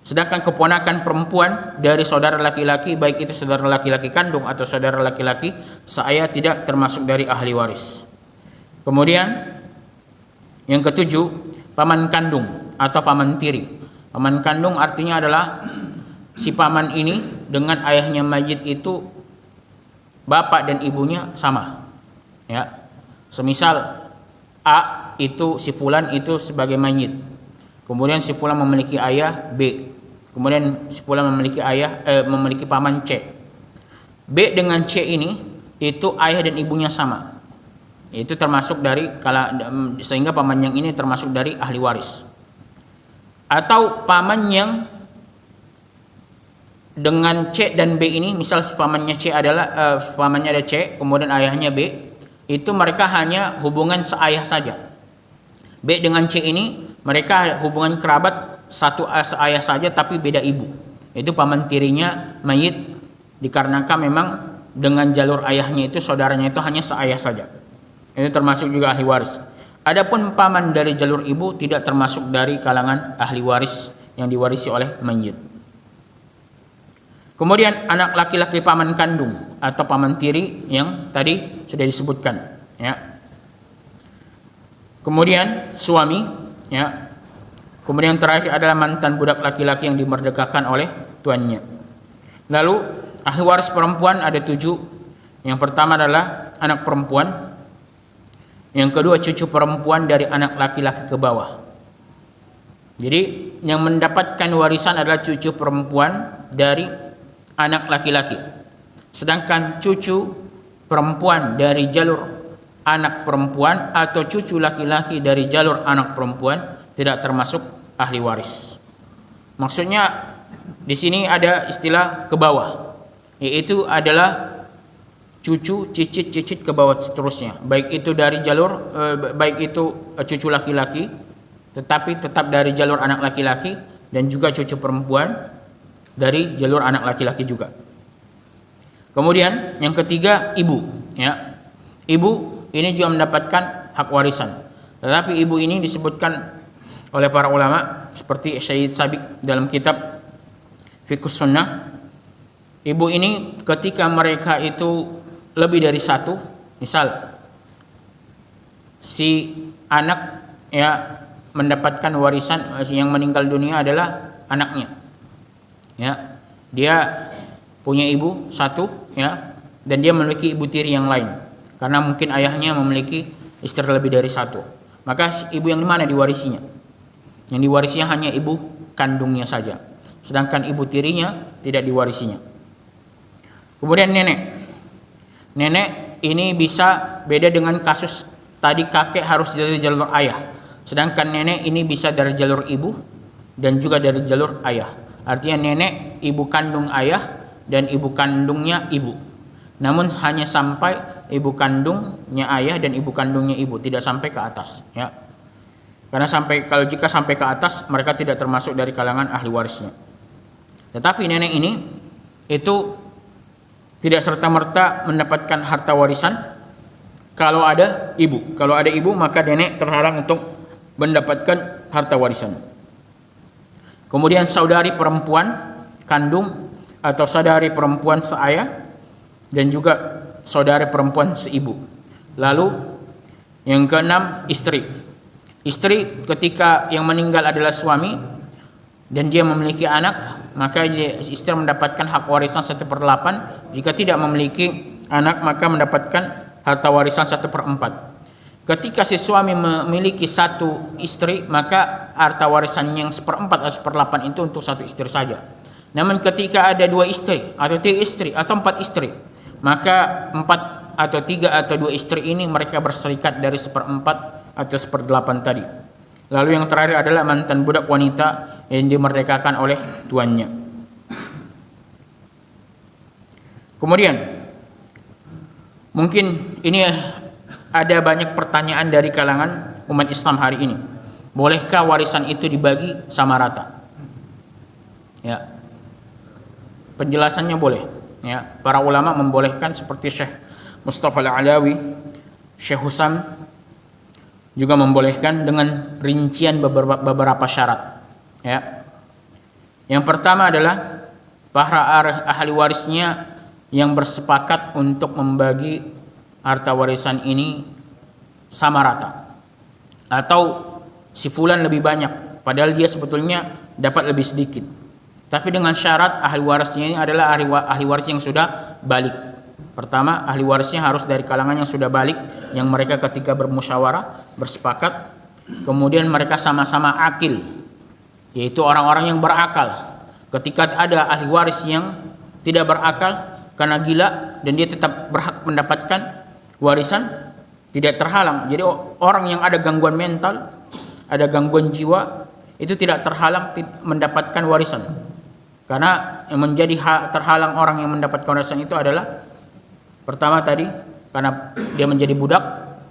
Sedangkan keponakan perempuan dari saudara laki-laki, baik itu saudara laki-laki kandung atau saudara laki-laki seayah, tidak termasuk dari ahli waris. Kemudian yang ketujuh, paman kandung atau paman tiri. Paman kandung artinya adalah si paman ini dengan ayahnya mayit itu bapak dan ibunya sama. Ya. Semisal A itu si fulan itu sebagai mayit. Kemudian si fulan memiliki ayah B. Kemudian si fulan memiliki memiliki paman C. B dengan C ini itu ayah dan ibunya sama. Itu termasuk dari sehingga paman yang ini termasuk dari ahli waris. Atau paman yang dengan C dan B ini, misal pamannya C adalah pamannya ada C, kemudian ayahnya B, itu mereka hanya hubungan seayah saja. B dengan C ini mereka hubungan kerabat satu seayah saja tapi beda ibu. Itu paman tirinya mayit dikarenakan memang dengan jalur ayahnya itu saudaranya itu hanya seayah saja. Itu termasuk juga ahli waris. Adapun paman dari jalur ibu tidak termasuk dari kalangan ahli waris yang diwarisi oleh mayit. Kemudian anak laki-laki paman kandung atau paman tiri yang tadi sudah disebutkan, ya. Kemudian suami, ya. Kemudian terakhir adalah mantan budak laki-laki yang dimerdekakan oleh tuannya. Lalu ahli waris perempuan ada 7. Yang pertama adalah anak perempuan. Yang kedua cucu perempuan dari anak laki-laki ke bawah. Jadi yang mendapatkan warisan adalah cucu perempuan dari anak laki-laki. Sedangkan cucu perempuan dari jalur anak perempuan atau cucu laki-laki dari jalur anak perempuan tidak termasuk ahli waris. Maksudnya di sini ada istilah ke bawah, yaitu adalah cucu, cicit ke bawah seterusnya. Baik itu dari jalur baik itu cucu laki-laki tetapi tetap dari jalur anak laki-laki dan juga cucu perempuan dari jalur anak laki-laki juga. Kemudian yang ketiga ibu, ya. Ibu ini juga mendapatkan hak warisan. Tetapi ibu ini disebutkan oleh para ulama seperti Syed Sabiq dalam kitab Fiqhus Sunnah. Ibu ini ketika mereka itu lebih dari satu, misal si anak ya mendapatkan warisan yang meninggal dunia adalah anaknya, ya, dia punya ibu satu, ya, dan dia memiliki ibu tiri yang lain karena mungkin ayahnya memiliki istri lebih dari satu, maka ibu yang mana diwarisinya? Yang diwarisinya hanya ibu kandungnya saja, sedangkan ibu tirinya tidak diwarisinya. Kemudian nenek ini bisa beda dengan kasus tadi, kakek harus dari jalur ayah, sedangkan nenek ini bisa dari jalur ibu dan juga dari jalur ayah. Artinya nenek ibu kandung ayah dan ibu kandungnya ibu, namun hanya sampai ibu kandungnya ayah dan ibu kandungnya ibu, tidak sampai ke atas, ya. Karena jika sampai ke atas mereka tidak termasuk dari kalangan ahli warisnya. Tetapi nenek ini itu tidak serta-merta mendapatkan harta warisan kalau ada ibu. Kalau ada ibu maka nenek terhalang untuk mendapatkan harta warisan. Kemudian saudari perempuan kandung atau saudari perempuan seayah dan juga saudari perempuan seibu. Lalu yang keenam istri. Istri ketika yang meninggal adalah suami dan dia memiliki anak, maka istri mendapatkan hak warisan 1/8. Jika tidak memiliki anak maka mendapatkan harta warisan 1/4. Ketika si suami memiliki satu istri maka harta warisan yang 1/4 atau 1/8 itu untuk satu istri saja. Namun ketika ada 2 istri atau 3 istri atau 4 istri, maka 4 atau 3 atau 2 istri ini mereka berserikat dari 1/4 atau 1/8 tadi. Lalu yang terakhir adalah mantan budak wanita yang dimerdekakan oleh tuannya. Kemudian mungkin ini ada banyak pertanyaan dari kalangan umat Islam hari ini. Bolehkah warisan itu dibagi sama rata? Ya. Penjelasannya boleh, ya. Para ulama membolehkan seperti Syekh Mustafa Al-Alawi, Syekh Husam juga membolehkan dengan rincian beberapa syarat, ya. Yang pertama adalah para ahli warisnya yang bersepakat untuk membagi harta warisan ini sama rata, atau si fulan lebih banyak padahal dia sebetulnya dapat lebih sedikit, Tapi dengan syarat ahli warisnya ini adalah ahli waris yang sudah balik. Pertama, ahli warisnya harus dari kalangan yang sudah balik, yang mereka ketika bermusyawarah, bersepakat, kemudian mereka sama-sama akil, yaitu orang-orang yang berakal. Ketika ada ahli waris yang tidak berakal karena gila dan dia tetap berhak mendapatkan warisan, tidak terhalang. Jadi orang yang ada gangguan mental, ada gangguan jiwa, itu tidak terhalang mendapatkan warisan. Karena yang menjadi terhalang orang yang mendapatkan warisan itu adalah pertama tadi karena dia menjadi budak,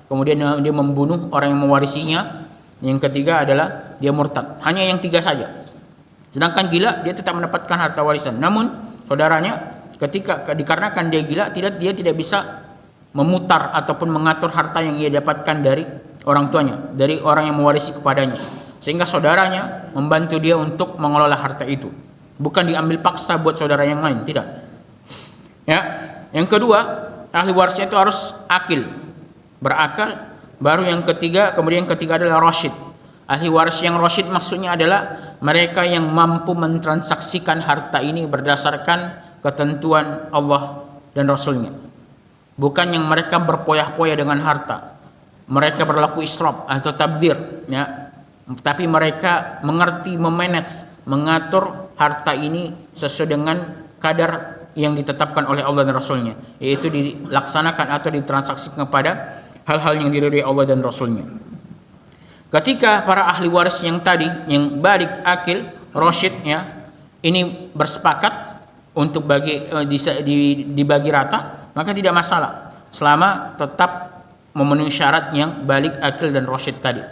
kemudian dia membunuh orang yang mewarisinya. Yang ketiga adalah dia murtad. Hanya yang tiga saja. Sedangkan gila dia tetap mendapatkan harta warisan. Namun saudaranya ketika dikarenakan dia gila, dia tidak bisa memutar ataupun mengatur harta yang ia dapatkan dari orang tuanya, dari orang yang mewarisi kepadanya. Sehingga saudaranya membantu dia untuk mengelola harta itu. Bukan diambil paksa buat saudara yang lain, tidak. Ya. Yang kedua, ahli warisnya itu harus akil, berakal. Baru yang ketiga, kemudian yang ketiga adalah rasyid. Ahli waris yang rasyid maksudnya adalah mereka yang mampu mentransaksikan harta ini berdasarkan ketentuan Allah dan Rasulnya. Bukan yang mereka berpoyah-poyah dengan harta. Mereka berlaku israf atau tabdzir, ya. Tapi mereka mengerti memanage, mengatur harta ini sesuai dengan kadar yang ditetapkan oleh Allah dan Rasulnya, yaitu dilaksanakan atau ditransaksikan kepada hal-hal yang diridhoi Allah dan Rasulnya. Ketika para ahli waris yang tadi, yang balik akil, rasyid, ya, ini bersepakat untuk dibagi rata, maka tidak masalah selama tetap memenuhi syarat yang balik akil dan rasyid tadi.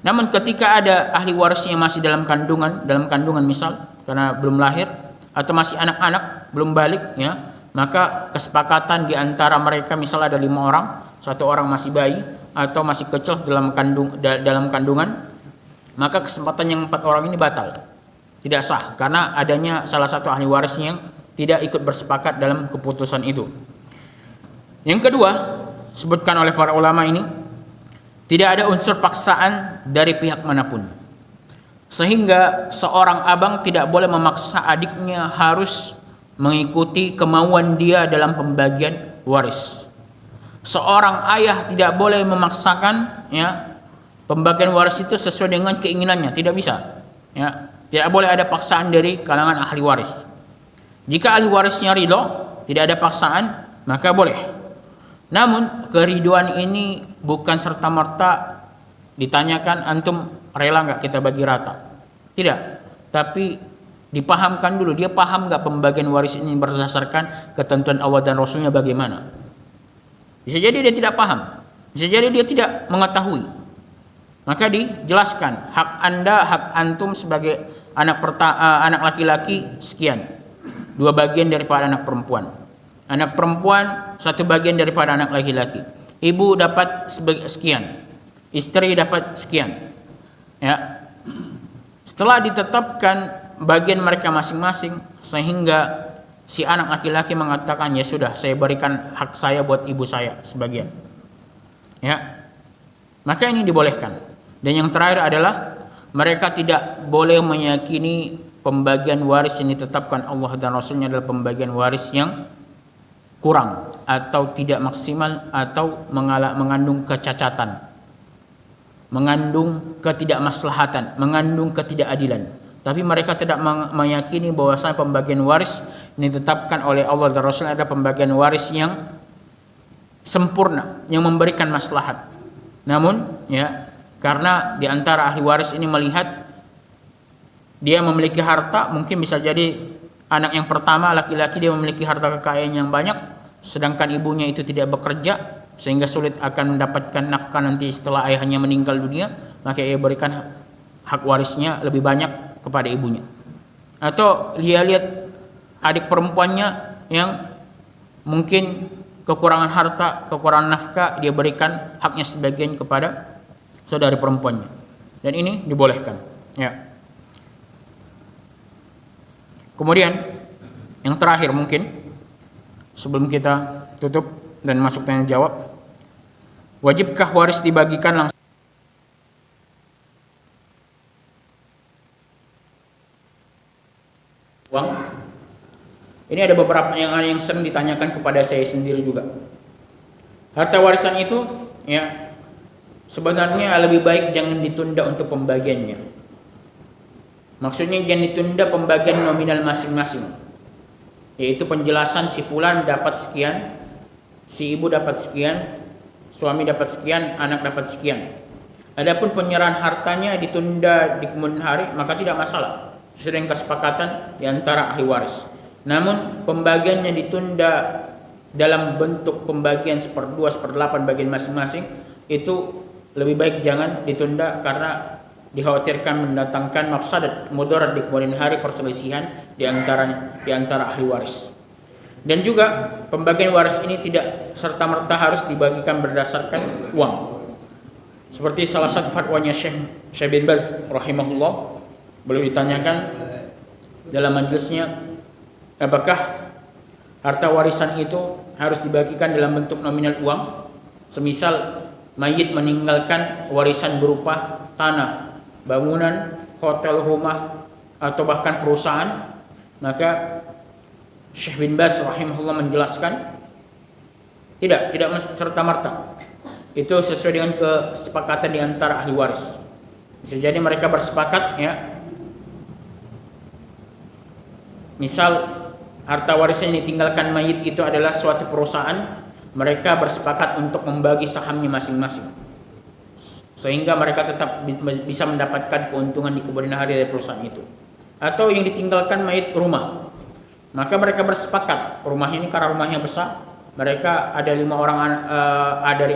Namun ketika ada ahli warisnya masih dalam kandungan misal karena belum lahir atau masih anak-anak belum balik, ya, maka kesepakatan di antara mereka misal ada 5 orang, 1 orang masih bayi atau masih kecil dalam kandungan, maka kesempatan yang 4 orang ini batal, tidak sah karena adanya salah satu ahli warisnya yang tidak ikut bersepakat dalam keputusan itu. Yang kedua, sebutkan oleh para ulama ini, tidak ada unsur paksaan dari pihak manapun. Sehingga seorang abang tidak boleh memaksa adiknya harus mengikuti kemauan dia dalam pembagian waris. Seorang ayah tidak boleh memaksakan, ya, pembagian waris itu sesuai dengan keinginannya, tidak bisa. Ya, tidak boleh ada paksaan dari kalangan ahli waris. Jika ahli warisnya ridho, tidak ada paksaan, maka boleh. Namun keriduan ini bukan serta-merta ditanyakan antum rela nggak kita bagi rata, tidak. Tapi dipahamkan dulu, dia paham nggak pembagian waris ini berdasarkan ketentuan Allah dan Rasulnya bagaimana. Bisa jadi dia tidak paham, bisa jadi dia tidak mengetahui. Maka dijelaskan hak anda, hak antum sebagai anak laki-laki sekian, 2 bagian daripada anak perempuan. Anak perempuan 1 bagian daripada anak laki-laki. Ibu dapat sekian, istri dapat sekian. Ya. Setelah ditetapkan bagian mereka masing-masing, sehingga si anak laki-laki mengatakan, ya sudah, saya berikan hak saya buat ibu saya sebagian. Ya. Maka ini dibolehkan. Dan yang terakhir adalah mereka tidak boleh meyakini pembagian waris yang ditetapkan Allah dan Rasulnya adalah pembagian waris yang kurang atau tidak maksimal atau mengandung kecacatan, mengandung ketidakmaslahatan, mengandung ketidakadilan. Tapi mereka tidak meyakini bahwasanya pembagian waris yang ditetapkan oleh Allah dan Rasulnya adalah pembagian waris yang sempurna, yang memberikan maslahat. Namun, ya, karena di antara ahli waris ini melihat dia memiliki harta, mungkin bisa jadi anak yang pertama laki-laki dia memiliki harta kekayaan yang banyak, sedangkan ibunya itu tidak bekerja sehingga sulit akan mendapatkan nafkah nanti setelah ayahnya meninggal dunia, maka ia berikan hak warisnya lebih banyak kepada ibunya. Atau dia lihat adik perempuannya yang mungkin kekurangan harta, kekurangan nafkah, dia berikan haknya sebagian kepada saudari perempuannya. Dan ini dibolehkan, ya. Kemudian yang terakhir mungkin sebelum kita tutup dan masuk tanya jawab, wajibkah waris dibagikan langsung? Ini ada beberapa yang sering ditanyakan kepada saya sendiri juga. Harta warisan itu ya sebenarnya lebih baik jangan ditunda untuk pembagiannya. Maksudnya jangan ditunda pembagian nominal masing-masing. Yaitu penjelasan si fulan dapat sekian, si ibu dapat sekian, suami dapat sekian, anak dapat sekian. Adapun penyerahan hartanya ditunda di kemudian hari, maka tidak masalah. Sesuai dengan kesepakatan di antara ahli waris. Namun pembagiannya ditunda dalam bentuk pembagian 1/2, 1/8 bagian masing-masing, itu lebih baik jangan ditunda karena dikhawatirkan mendatangkan mafsadat mudarat di kemudian hari, perselisihan di antara ahli waris. Dan juga pembagian waris ini tidak serta-merta harus dibagikan berdasarkan uang. Seperti salah satu fatwanya Syekh bin Baz rahimahullah, beliau ditanyakan dalam majelisnya, apakah harta warisan itu harus dibagikan dalam bentuk nominal uang? Semisal mayit meninggalkan warisan berupa tanah, bangunan, hotel, rumah, atau bahkan perusahaan, maka Syekh bin Baz rahimahullah menjelaskan tidak serta-merta. Itu sesuai dengan kesepakatan di antara ahli waris. Bisa jadi mereka bersepakat ya. Misal harta warisan yang ditinggalkan mayit itu adalah suatu perusahaan, mereka bersepakat untuk membagi sahamnya masing-masing. Sehingga mereka tetap bisa mendapatkan keuntungan di kemudian hari dari perusahaan itu. Atau yang ditinggalkan mayit rumah, maka mereka bersepakat rumahnya ini karena rumahnya besar, mereka ada 5 orang dari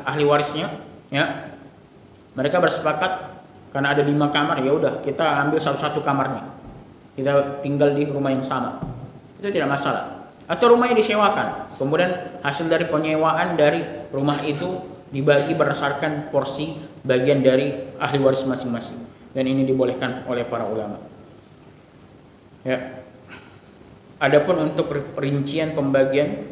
ahli warisnya, ya. Mereka bersepakat karena ada 5 kamar, ya udah kita ambil satu kamarnya, kita tinggal di rumah yang sama, itu tidak masalah. Atau rumahnya disewakan, kemudian hasil dari penyewaan dari rumah itu dibagi berdasarkan porsi bagian dari ahli waris masing-masing, dan ini dibolehkan oleh para ulama. Ya. Adapun untuk rincian pembagian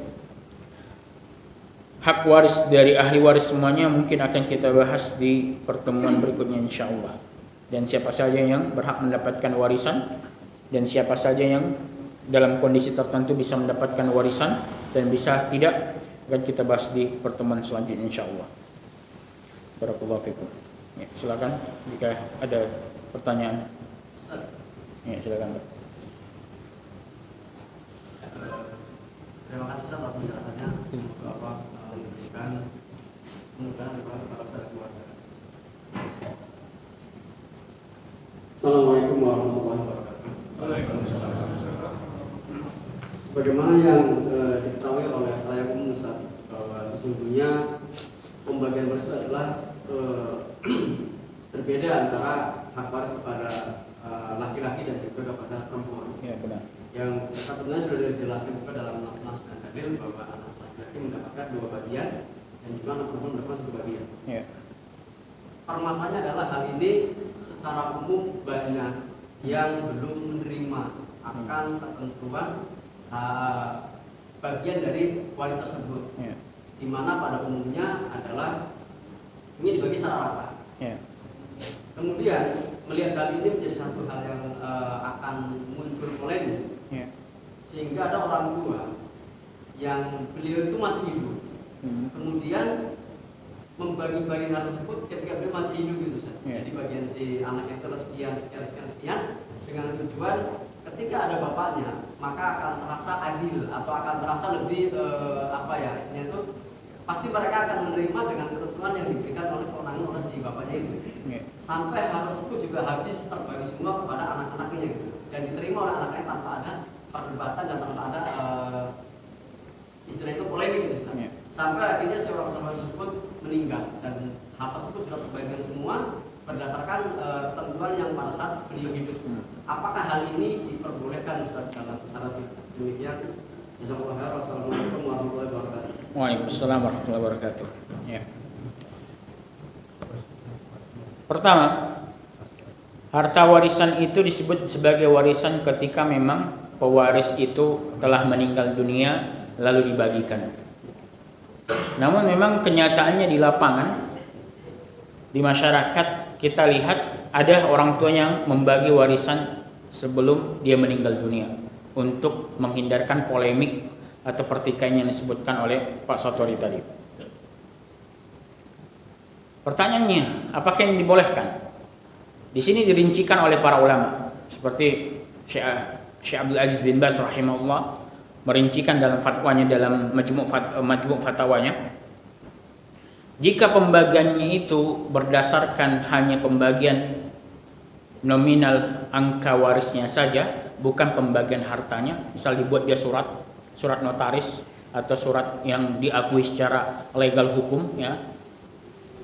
hak waris dari ahli waris semuanya mungkin akan kita bahas di pertemuan berikutnya insyaallah. Dan siapa saja yang berhak mendapatkan warisan dan siapa saja yang dalam kondisi tertentu bisa mendapatkan warisan dan bisa tidak, akan kita bahas di pertemuan selanjutnya insyaallah. Barakallahu fikum. Ya, silakan jika ada pertanyaan. Ya, silakan, Pak. Terima kasih Ustaz atas penjelasannya. Semoga memberikan kemudahan kepada keluarga. Assalamualaikum warahmatullahi wabarakatuh. Waalaikumsalam. Sebagaimana yang diketahui oleh khalayak umum Ustaz, bahwa sesungguhnya pembagian waris adalah berbeda antara hak waris kepada laki-laki dan juga kepada perempuan. Ya, benar. Yang sebenarnya sudah dijelaskan juga dalam nas-nas dan dalil bahwa anak laki-laki mendapatkan 2 bagian dan juga anak perempuan mendapatkan 1 bagian. Ya. Permasalahannya adalah hal ini secara umum banyak yang belum menerima akan ketentuan bagian dari waris tersebut. Ya. Di mana pada umumnya adalah ini dibagi secara rata. Ya. Kemudian melihat hal ini menjadi satu hal yang akan muncul polemik. Ya. Sehingga ada orang tua yang beliau itu masih hidup, kemudian membagi-bagi hal tersebut ketika beliau masih hidup gitu, Yeah. Jadi bagian si anak itu sekian dengan tujuan ketika ada bapaknya maka akan terasa adil atau akan terasa lebih istilahnya itu pasti mereka akan menerima dengan ketentuan yang diberikan oleh kewenangan oleh si bapaknya itu. Yeah. Sampai hal tersebut juga habis terbagi semua kepada anak-anaknya gitu, dan diterima oleh anaknya tanpa ada perdebatan dan tanpa ada istilah itu polemik gitu. Yeah. Sampai akhirnya si orang tua tersebut meninggal dan hal tersebut sudah terbagikan semua berdasarkan ketentuan yang pada saat beliau hidup. Apakah hal ini diperbolehkan Ustaz dalam syarat demikian? Jazakallahu khairan. Wassalamualaikum warahmatullahi wabarakatuh. Waalaikumsalam warahmatullahi wabarakatuh. Ya. Pertama, harta warisan itu disebut sebagai warisan ketika memang pewaris itu telah meninggal dunia lalu dibagikan. Namun memang kenyataannya di lapangan, di masyarakat kita lihat ada orang tua yang membagi warisan sebelum dia meninggal dunia untuk menghindarkan polemik atau pertikaian yang disebutkan oleh Pak Satori tadi. Pertanyaannya, apakah yang dibolehkan? Di sini dirincikan oleh para ulama, seperti Syekh Abdul Aziz bin Baz rahimahullah merincikan dalam fatwanya, dalam majmu' fatwanya, jika pembagiannya itu berdasarkan hanya pembagian nominal angka warisnya saja, bukan pembagian hartanya, misal dibuat dia surat notaris atau surat yang diakui secara legal hukum, ya,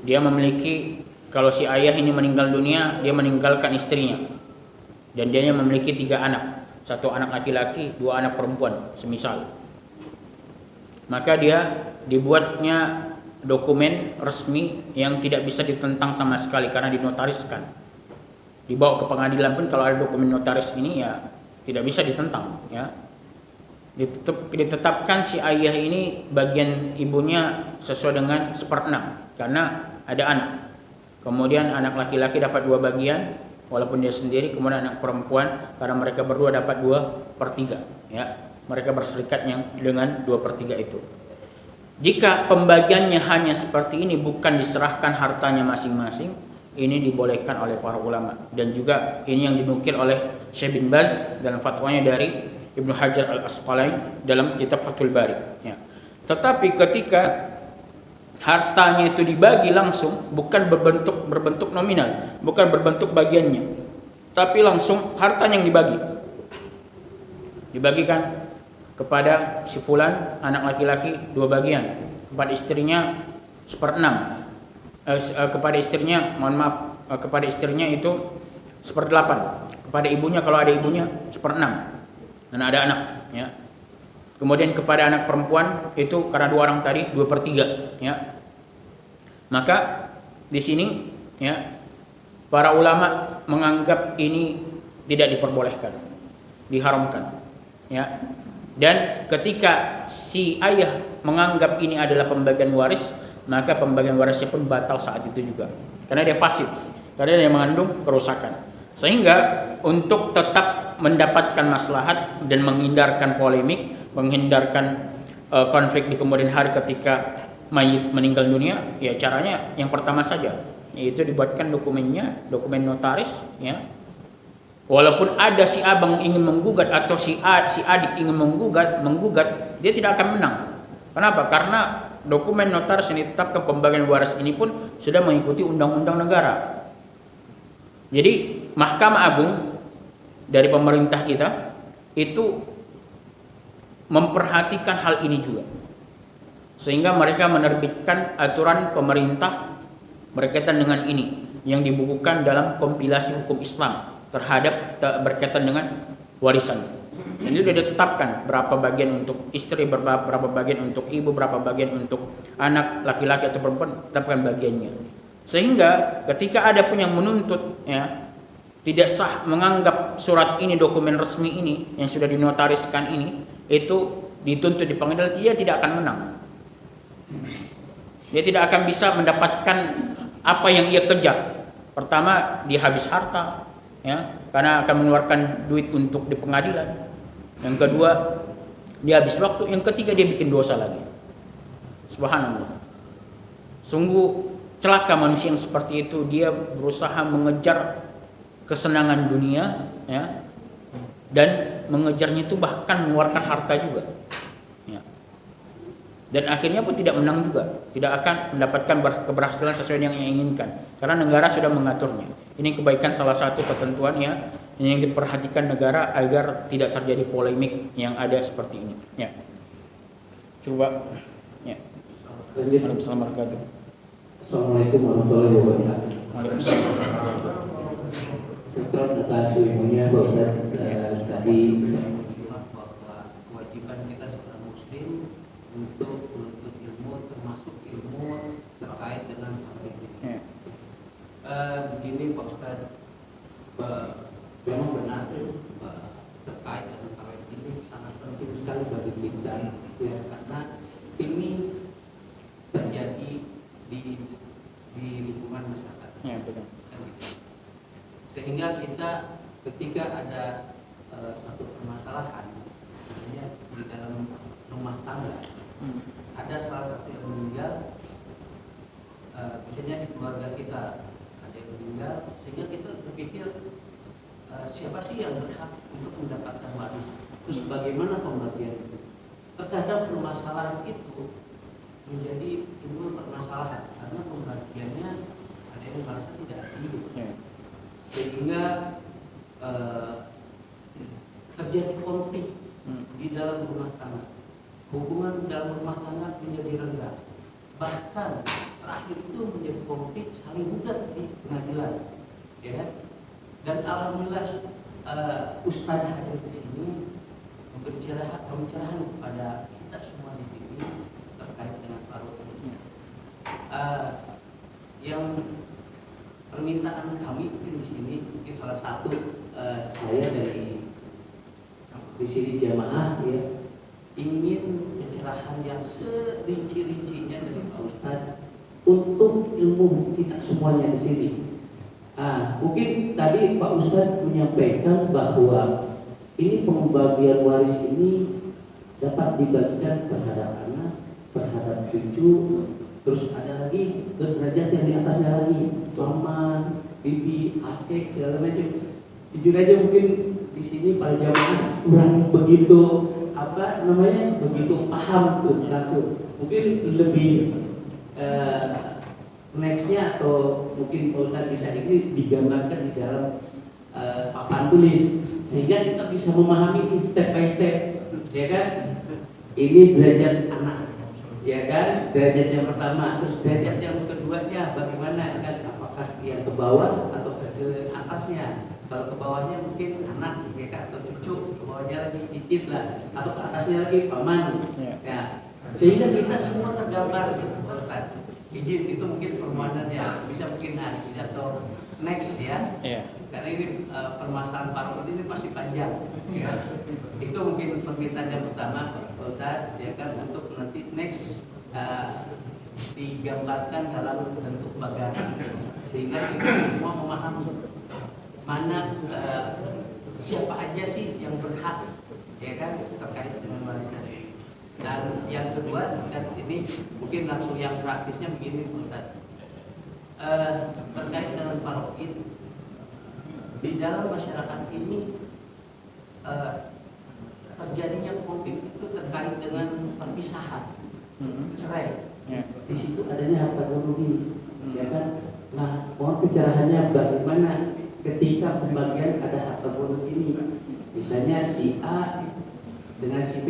dia memiliki, kalau si ayah ini meninggal dunia, dia meninggalkan istrinya dan dia memiliki 3 anak, 1 anak laki-laki, 2 anak perempuan semisal, maka dia dibuatnya dokumen resmi yang tidak bisa ditentang sama sekali karena dinotariskan. Dibawa ke pengadilan pun kalau ada dokumen notaris ini ya tidak bisa ditentang, ya. Ditetapkan si ayah ini bagian ibunya sesuai dengan 1/6 karena ada anak. Kemudian anak laki-laki dapat 2 bagian walaupun dia sendiri, kemudian anak perempuan karena mereka berdua dapat 2/3, ya. Mereka berserikat yang dengan 2/3 itu. Jika pembagiannya hanya seperti ini, bukan diserahkan hartanya masing-masing, ini dibolehkan oleh para ulama, dan juga ini yang dinukil oleh Syekh bin Baz dalam fatwanya dari Ibnu Hajar Al-Asqalani dalam kitab Fathul Bari, ya. Tetapi ketika hartanya itu dibagi langsung, bukan berbentuk nominal, bukan berbentuk bagiannya, tapi langsung hartanya yang dibagikan kepada si fulan, anak laki-laki 2 bagian, kepada istrinya 1/6, kepada istrinya, kepada istrinya itu 1/8, kepada ibunya kalau ada ibunya 1/6 karena ada anak, ya. Kemudian kepada anak perempuan itu karena 2 orang tadi 2/3, ya. Maka di sini, ya, para ulama menganggap ini tidak diperbolehkan, diharamkan, ya. Dan ketika si ayah menganggap ini adalah pembagian waris, maka pembagian warisnya pun batal saat itu juga, karena dia fasid, karena dia mengandung kerusakan. Sehingga untuk tetap mendapatkan maslahat dan menghindarkan polemik, menghindarkan konflik di kemudian hari ketika mayit meninggal dunia, ya caranya yang pertama saja, yaitu dibuatkan dokumennya, dokumen notaris, ya. Walaupun ada si abang ingin menggugat atau si adik ingin menggugat, dia tidak akan menang. Kenapa? Karena dokumen notaris yang ditetapkan pembagian waris ini pun sudah mengikuti undang-undang negara. Jadi Mahkamah Agung dari pemerintah kita itu memperhatikan hal ini juga, sehingga mereka menerbitkan aturan pemerintah berkaitan dengan ini yang dibukukan dalam kompilasi hukum Islam terhadap berkaitan dengan warisan. Ini sudah ditetapkan berapa bagian untuk istri, berapa bagian untuk ibu, berapa bagian untuk anak laki-laki atau perempuan, tetapkan bagiannya. Sehingga ketika ada pun yang menuntut, ya, tidak sah menganggap surat ini, dokumen resmi ini yang sudah dinotariskan ini, itu dituntut di pengadilan, dia tidak akan menang. Dia tidak akan bisa mendapatkan apa yang ia kejar. Pertama, dia habis harta, ya, karena akan mengeluarkan duit untuk di pengadilan. Yang kedua, dia habis waktu. Yang ketiga, dia bikin dosa lagi. Subhanallah. Sungguh celaka manusia yang seperti itu. Dia berusaha mengejar kesenangan dunia, ya, dan mengejarnya itu bahkan mengeluarkan harta juga, ya. Dan akhirnya pun tidak menang juga, tidak akan mendapatkan keberhasilan sesuai yang ia inginkan, karena negara sudah mengaturnya. Ini kebaikan salah satu ketentuan, ya, yang diperhatikan negara agar tidak terjadi polemik yang ada seperti ini, ya. Coba, ya. Assalamualaikum warahmatullahi wabarakatuh. Setelah atas ilmunya Pak Ustaz, tadi bahwa kewajiban kita seorang muslim untuk menuntut ilmu, termasuk ilmu terkait dengan hal ini. Begini Pak Ustaz, memang benar terkait dengan hal ini sangat penting sekali bagi kita, ya, karena ini terjadi di lingkungan masyarakat. Ya, betul. Sehingga kita ketika ada suatu permasalahan di dalam rumah tangga. Ada salah satu yang meninggal, misalnya di keluarga kita ada yang meninggal, sehingga kita berpikir siapa sih yang berhak untuk mendapatkan waris, terus bagaimana pembagian itu. Terkadang permasalahan itu menjadi timbul permasalahan karena pembagiannya ada yang merasa tidak adil, sehingga terjadi konflik di dalam rumah tangga. Hubungan dalam rumah tangga menjadi renggang. Bahkan terakhir itu menjadi konflik saling gugat di pengadilan, ya. Dan alhamdulillah Ustadz hadir di sini pencerahan kepada kita semua di sini terkait dengan paruh ini. Yang permintaan kami di sini mungkin salah satu saya dari di sini jamaah ya ingin pencerahan yang serinci-rincinya dari Pak Ustadz untuk ilmu kita semuanya di sini. Mungkin tadi Pak Ustadz menyampaikan bahwa ini pembagian waris ini dapat dibagikan terhadap anak, terhadap cucu, terus ada lagi derajat yang di atasnya lagi, paman, bibi, kakek, segala macam. Jujur aja mungkin di sini para jamaah kurang begitu begitu paham tuh langsung. Mungkin lebih nextnya atau mungkin Ustadz bisa ini digambarkan di dalam papan tulis sehingga kita bisa memahami step by step, ya kan? Ini derajat anak, ya kan? Derajat yang pertama, terus derajat yang keduanya bagaimana kan? Apakah yang ke bawah atau ke atasnya? Kalau ke bawahnya mungkin anak, ya kan? Atau cucu, ke bawahnya lagi cicit lah, atau ke atasnya lagi paman, ya. Sehingga kita semua tergambar, gitu, Pak Ustadz. Izin itu mungkin permohonannya bisa mungkin hari ini atau next ya. Karena ini permasalahan paruh ini masih panjang. Ya. Itu mungkin permintaan yang utama Pak Ustadz, ya kan, untuk nanti next digambarkan dalam bentuk bagan sehingga kita semua memahami mana siapa aja sih yang berhak, ya kan, terkait dengan warisan. Dan yang kedua, dan ini mungkin langsung yang praktisnya begini Pak Ustadz, terkait dengan paroid di dalam masyarakat ini terjadinya konflik itu terkait dengan perpisahan, cerai. Di situ adanya harta gono, ya kan? Nah, mohon pencerahannya bagaimana ketika pembagian ada harta gono ini, misalnya si A dengan si B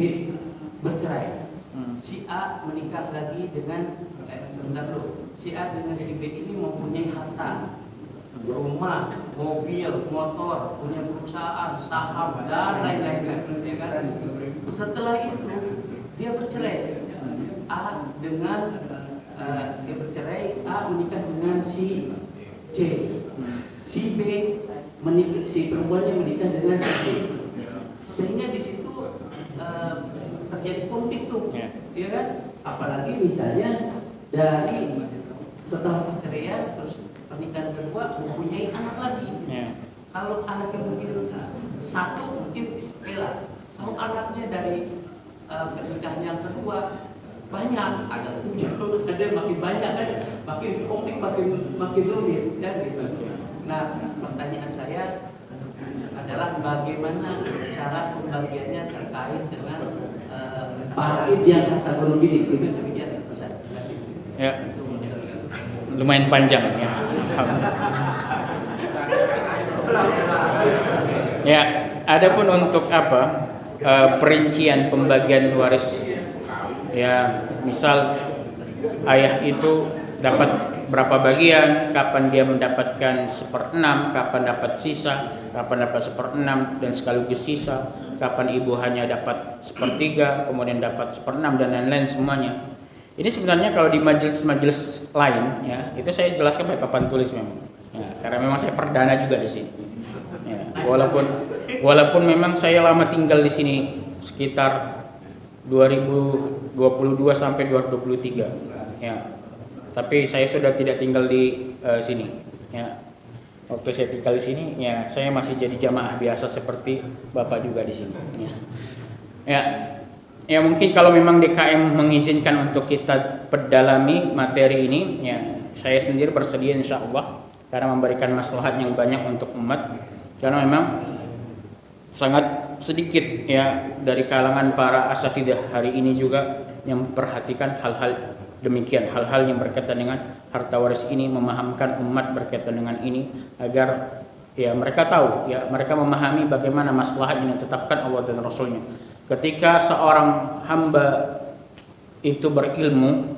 bercerai, si A menikah lagi dengan si A dengan si B ini mempunyai harta, rumah, mobil, motor, punya perusahaan, saham dan lain-lain. Setelah itu dia bercerai, A dengan dia bercerai, A menikah dengan si C, si B menikah, si perempuannya menikah dengan si C, sehingga di situ terjadi konflik tuh, ya kan? Apalagi misalnya dari setelah perceraian terus pernikahan kedua mempunyai anak lagi. Kalau anaknya mungkin satu mungkin sepela, kalau anaknya dari pernikahan yang kedua banyak, ada 7, ada makin banyak kan, makin konflik makin rumit kan gitu. Nah, pertanyaan saya adalah bagaimana cara pembagiannya terkait dengan paroid yang harta gono gini, itu demikian Ustaz. Ya, lumayan panjang ya. Ya, adapun untuk perincian pembagian waris, ya misal ayah itu dapat berapa bagian, kapan dia mendapatkan 1/6, kapan dapat sisa, kapan dapat 1/6 dan sekaligus sisa, kapan ibu hanya dapat 1/3, kemudian dapat 1/6 dan lain-lain semuanya. Ini sebenarnya kalau di majelis-majelis lain, ya itu saya jelaskan pakai papan tulis memang, ya, karena memang saya perdana juga di sini. Ya, walaupun memang saya lama tinggal di sini sekitar 2022 sampai 2023, ya. Tapi saya sudah tidak tinggal di sini. Ya. Waktu saya tinggal di sini, ya saya masih jadi jamaah biasa seperti bapak juga di sini. Ya. Ya. Ya mungkin kalau memang DKM mengizinkan untuk kita perdalami materi ini, ya saya sendiri bersedia insya Allah karena memberikan maslahat yang banyak untuk umat. Karena memang sangat sedikit ya dari kalangan para asatidzah hari ini juga yang memperhatikan hal-hal demikian, hal-hal yang berkaitan dengan harta waris ini, memahamkan umat berkaitan dengan ini agar ya mereka tahu, ya mereka memahami bagaimana maslahat yang ditetapkan Allah dan Rasulnya. Ketika seorang hamba itu berilmu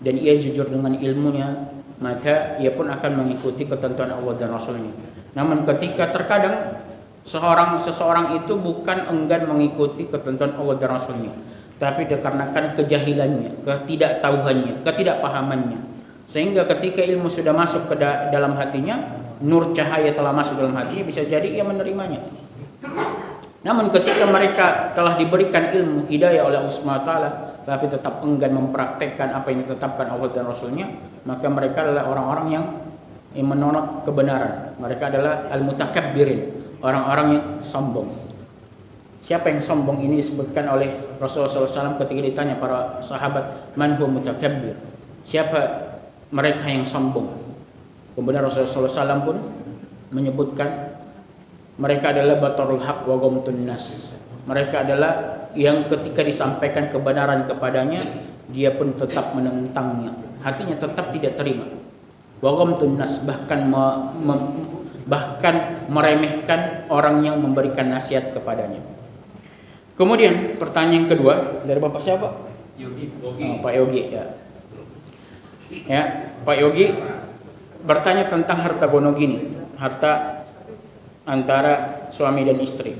dan ia jujur dengan ilmunya, maka ia pun akan mengikuti ketentuan Allah dan Rasulnya. Namun ketika terkadang seseorang itu bukan enggan mengikuti ketentuan Allah dan Rasulnya, tapi dikarenakan kejahilannya, ketidaktahuannya, ketidakpahamannya, sehingga ketika ilmu sudah masuk ke dalam hatinya, nur cahaya telah masuk dalam hatinya, bisa jadi ia menerimanya. Namun ketika mereka telah diberikan ilmu hidayah oleh Allah SWT, tapi tetap enggan mempraktekkan apa yang ditetapkan Allah dan Rasulnya, maka mereka adalah orang-orang yang menolak kebenaran. Mereka adalah al-mutakabbirin, orang-orang yang sombong. Siapa yang sombong ini disebutkan oleh Rasulullah SAW ketika ditanya para sahabat, man huwa mutakabbir? Siapa mereka yang sombong? Kemudian Rasulullah SAW pun menyebutkan mereka adalah batarul haq wa ghamtun nas. Mereka adalah yang ketika disampaikan kebenaran kepadanya, dia pun tetap menentangnya. Hatinya tetap tidak terima. Wa ghamtun nas, bahkan meremehkan orang yang memberikan nasihat kepadanya. Kemudian pertanyaan kedua dari Bapak siapa? Yogi. Pak Yogi ya. Ya, Pak Yogi bertanya tentang harta gonogini, harta antara suami dan istri.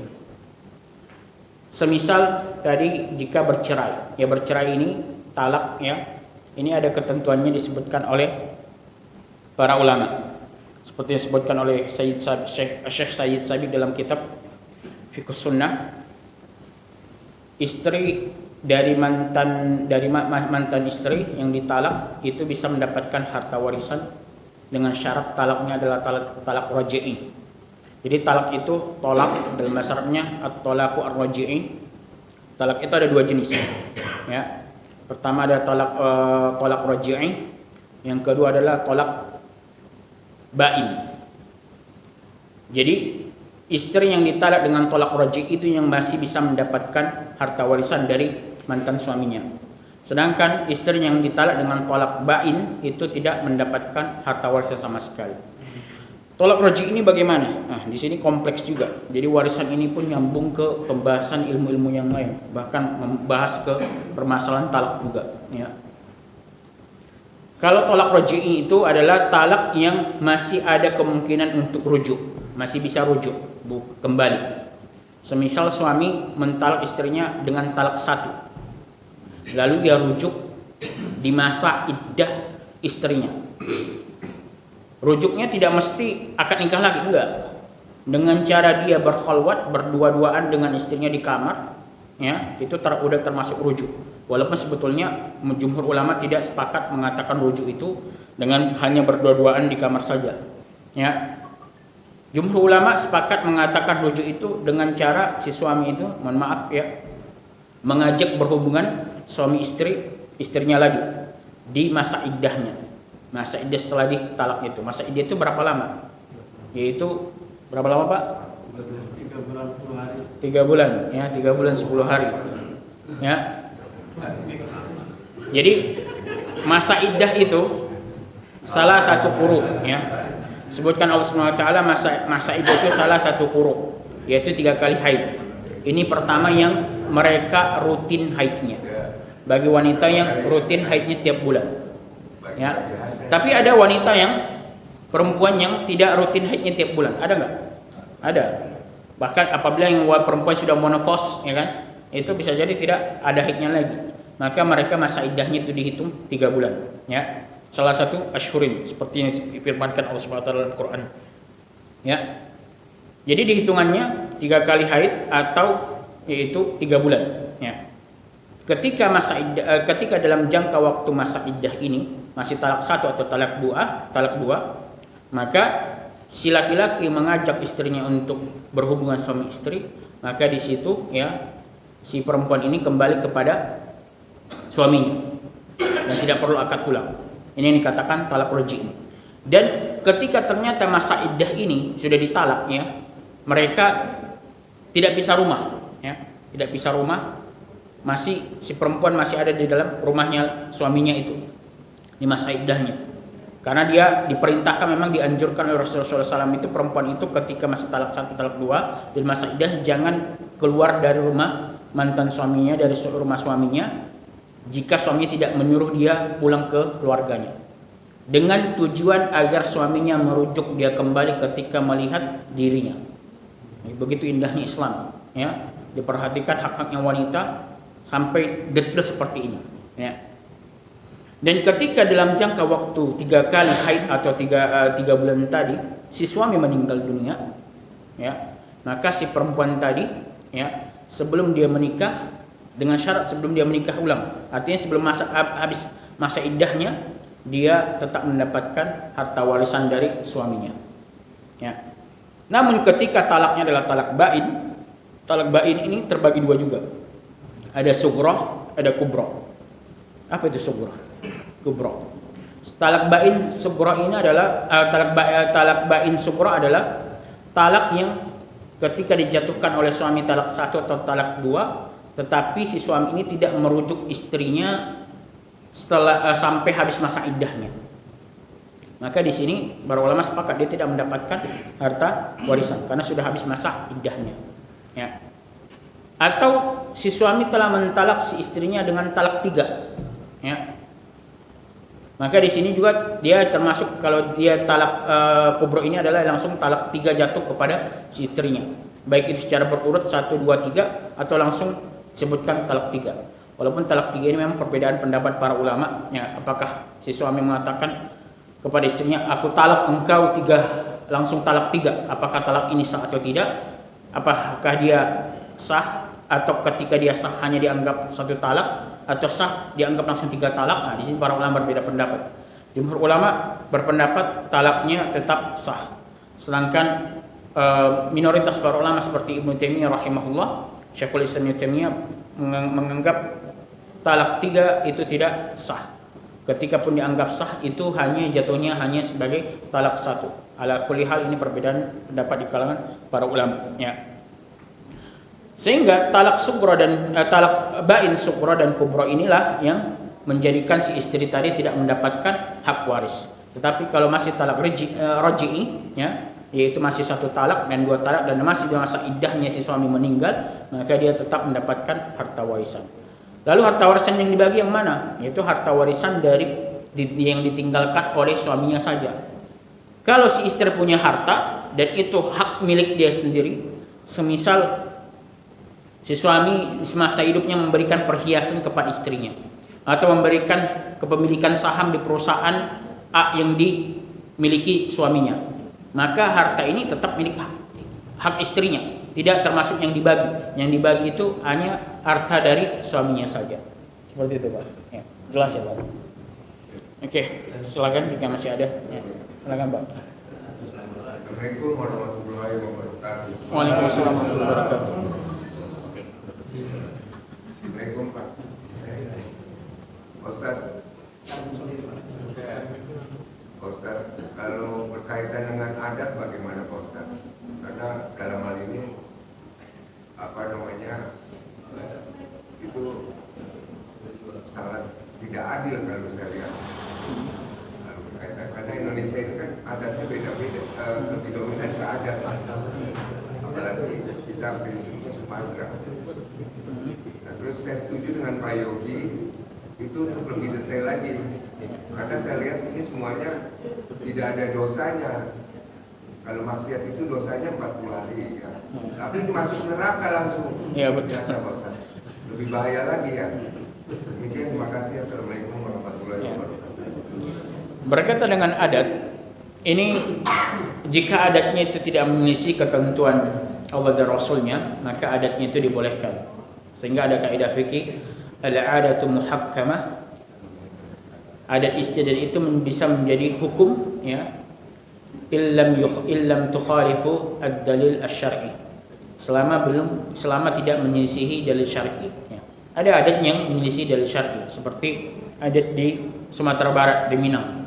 Semisal tadi jika bercerai, ya bercerai ini talak ya. Ini ada ketentuannya disebutkan oleh para ulama. Seperti yang disebutkan oleh Syekh Sayyid Sabiq dalam kitab Fiqh Sunnah. Istri dari mantan istri yang ditalak itu bisa mendapatkan harta warisan dengan syarat talaknya adalah talak raji'i. Jadi talak itu tolak dalam bahasa Arabnya at-talaqu ar-raji'i. Talak itu ada dua jenis. Ya. Pertama ada talak raji'i, yang kedua adalah talak bain. Jadi istri yang ditalak dengan talak raji'i itu yang masih bisa mendapatkan harta warisan dari mantan suaminya. Sedangkan istri yang ditalak dengan talak bain itu tidak mendapatkan harta warisan sama sekali. Tolak raji ini bagaimana? Nah, di sini kompleks juga. Jadi warisan ini pun nyambung ke pembahasan ilmu-ilmu yang lain, bahkan membahas ke permasalahan talak juga. Ya. Kalau tolak raji itu adalah talak yang masih ada kemungkinan untuk rujuk, masih bisa rujuk kembali. Semisal suami mentalak istrinya dengan talak satu, lalu dia rujuk di masa iddah istrinya. Rujuknya tidak mesti akan nikah lagi, enggak. Dengan cara dia berkhalwat, berdua-duaan dengan istrinya di kamar, ya, itu udah termasuk rujuk. Walaupun sebetulnya jumhur ulama tidak sepakat mengatakan rujuk itu dengan hanya berdua-duaan di kamar saja. Ya. Jumhur ulama sepakat mengatakan rujuk itu dengan cara si suami itu, mohon maaf ya, mengajak berhubungan suami istrinya lagi di masa iddahnya. Masa iddah setelah ditalak itu. Masa iddah itu berapa lama? Yaitu berapa lama Pak? 3 bulan 10 hari. 3 bulan ya, 3 bulan 10 hari. Ya. Jadi masa iddah itu salah satu quru ya. Sebutkan Allah Subhanahu wa taala masa iddah itu salah satu quru, yaitu 3 kali haid. Ini pertama yang mereka rutin haidnya. Bagi wanita yang rutin haidnya tiap bulan. Ya. Tapi ada wanita yang perempuan yang tidak rutin haidnya tiap bulan. Ada enggak? Ada. Bahkan apabila yang perempuan sudah menopause, ya kan? Itu bisa jadi tidak ada haidnya lagi. Maka mereka masa iddahnya itu dihitung 3 bulan, ya. Salah satu asyhurin seperti yang difirmankan Allah Subhanahu wa taala dalam Quran. Ya. Jadi dihitungannya 3 kali haid atau yaitu 3 bulan, ya. Ketika dalam jangka waktu masa iddah ini masih talak 1 atau talak 2, maka si laki-laki mengajak istrinya untuk berhubungan suami istri, maka di situ ya si perempuan ini kembali kepada suaminya dan tidak perlu akad ulang. Ini yang dikatakan talak raj'i. Dan ketika ternyata masa iddah ini sudah ditalak, ya, mereka tidak bisa rumah, ya, tidak bisa rumah, si perempuan masih ada di dalam rumahnya suaminya itu di masa iddahnya. Karena dia diperintahkan, memang dianjurkan oleh Rasulullah SAW itu, perempuan itu ketika masih talak 1, talak 2 dan masa iddah jangan keluar dari rumah mantan suaminya, dari rumah suaminya, jika suaminya tidak menyuruh dia pulang ke keluarganya, dengan tujuan agar suaminya merujuk dia kembali ketika melihat dirinya. Begitu indahnya Islam, ya, diperhatikan hak-haknya wanita sampai detail seperti ini, ya. Dan ketika dalam jangka waktu 3 kali haid atau 3 bulan tadi si suami meninggal dunia, ya, maka si perempuan tadi, ya, sebelum dia menikah, dengan syarat sebelum dia menikah ulang, artinya sebelum habis masa iddahnya, dia tetap mendapatkan harta warisan dari suaminya, ya. Namun ketika talaknya adalah talak bain ini terbagi 2 juga. Ada sughra, ada kubra. Apa itu sughra? Kubra. Talak bain sughra ini adalah talak bain sughra adalah talak yang ketika dijatuhkan oleh suami talak 1 atau talak 2, tetapi si suami ini tidak merujuk istrinya setelah sampai habis masa iddahnya. Maka di sini para ulama sepakat dia tidak mendapatkan harta warisan karena sudah habis masa iddahnya, ya. Atau si suami telah mentalak si istrinya dengan talak 3, ya. Maka di sini juga dia termasuk, kalau dia talak kubro ini adalah langsung talak 3 jatuh kepada si istrinya, baik itu secara berurut 1, 2, 3 atau langsung sebutkan talak 3. Walaupun talak 3 ini memang perbedaan pendapat para ulama, ya, apakah si suami mengatakan kepada istrinya, aku talak engkau 3, langsung talak 3, apakah talak ini sah atau tidak? Apakah dia sah, atau ketika dia sah hanya dianggap 1 talak, atau sah dianggap langsung 3 talak? Nah, di sini para ulama berbeda pendapat. Jumhur ulama berpendapat talaknya tetap sah. Sedangkan minoritas para ulama seperti Ibnu Taimiyah rahimahullah, Syekhul Islam Ibnu Taimiyah menganggap talak 3 itu tidak sah. Ketika pun dianggap sah, itu jatuhnya hanya sebagai talak 1. Ala kulli hal, ini perbedaan pendapat di kalangan para ulama, ya. Sehingga talak bain sughra dan kubra inilah yang menjadikan si istri tadi tidak mendapatkan hak waris. Tetapi kalau masih talak raj'i, ya, yaitu masih 1 talak dan 2 talak dan masih di masa iddahnya si suami meninggal, maka dia tetap mendapatkan harta warisan. Lalu harta warisan yang dibagi yang mana? Yaitu harta warisan yang ditinggalkan oleh suaminya saja. Kalau si istri punya harta dan itu hak milik dia sendiri, semisal si suami semasa hidupnya memberikan perhiasan kepada istrinya, atau memberikan kepemilikan saham di perusahaan A yang dimiliki suaminya, maka harta ini tetap milik hak istrinya, tidak termasuk yang dibagi. Yang dibagi itu hanya harta dari suaminya saja. Seperti itu, Pak. Ya, jelas ya, Pak. Oke, silakan jika masih ada. Ya, silakan, Pak. Assalamualaikum warahmatullahi wabarakatuh. Waalaikumsalam warahmatullahi wabarakatuh. Assalamualaikum, Pak. Ustaz, kalau berkaitan dengan adat bagaimana, Pak Ustaz? Karena dalam hal ini itu sangat tidak adil kalau saya lihat. Kalau berkaitan, karena Indonesia itu kan adatnya beda-beda, lebih dominan ke adat, apalagi kita prinsipnya Sumatera. Nah, terus saya setuju dengan Pak Yogi itu untuk lebih detail lagi, karena saya lihat ini semuanya tidak ada dosanya. Kalau maksiat itu dosanya 40 hari, ya. Tapi masuk neraka langsung. Iya, betul. Lebih bahaya lagi, ya. Demikian, terima kasih. Assalamualaikum warahmatullahi wabarakatuh. Berkaitan dengan adat, ini jika adatnya itu tidak menyelisih ketentuan Allah dan Rasulnya, maka adatnya itu dibolehkan. Sehingga ada kaidah fikih, al-'adatu muhakkamah. Adat istiadat itu bisa menjadi hukum, ya, illam tukhalifu ad-dalil asy-syar'i. selama tidak menyelisihi dalil syar'i. Ya. Ada adat yang menyelisihi dalil syar'i, seperti adat di Sumatera Barat, di Minang,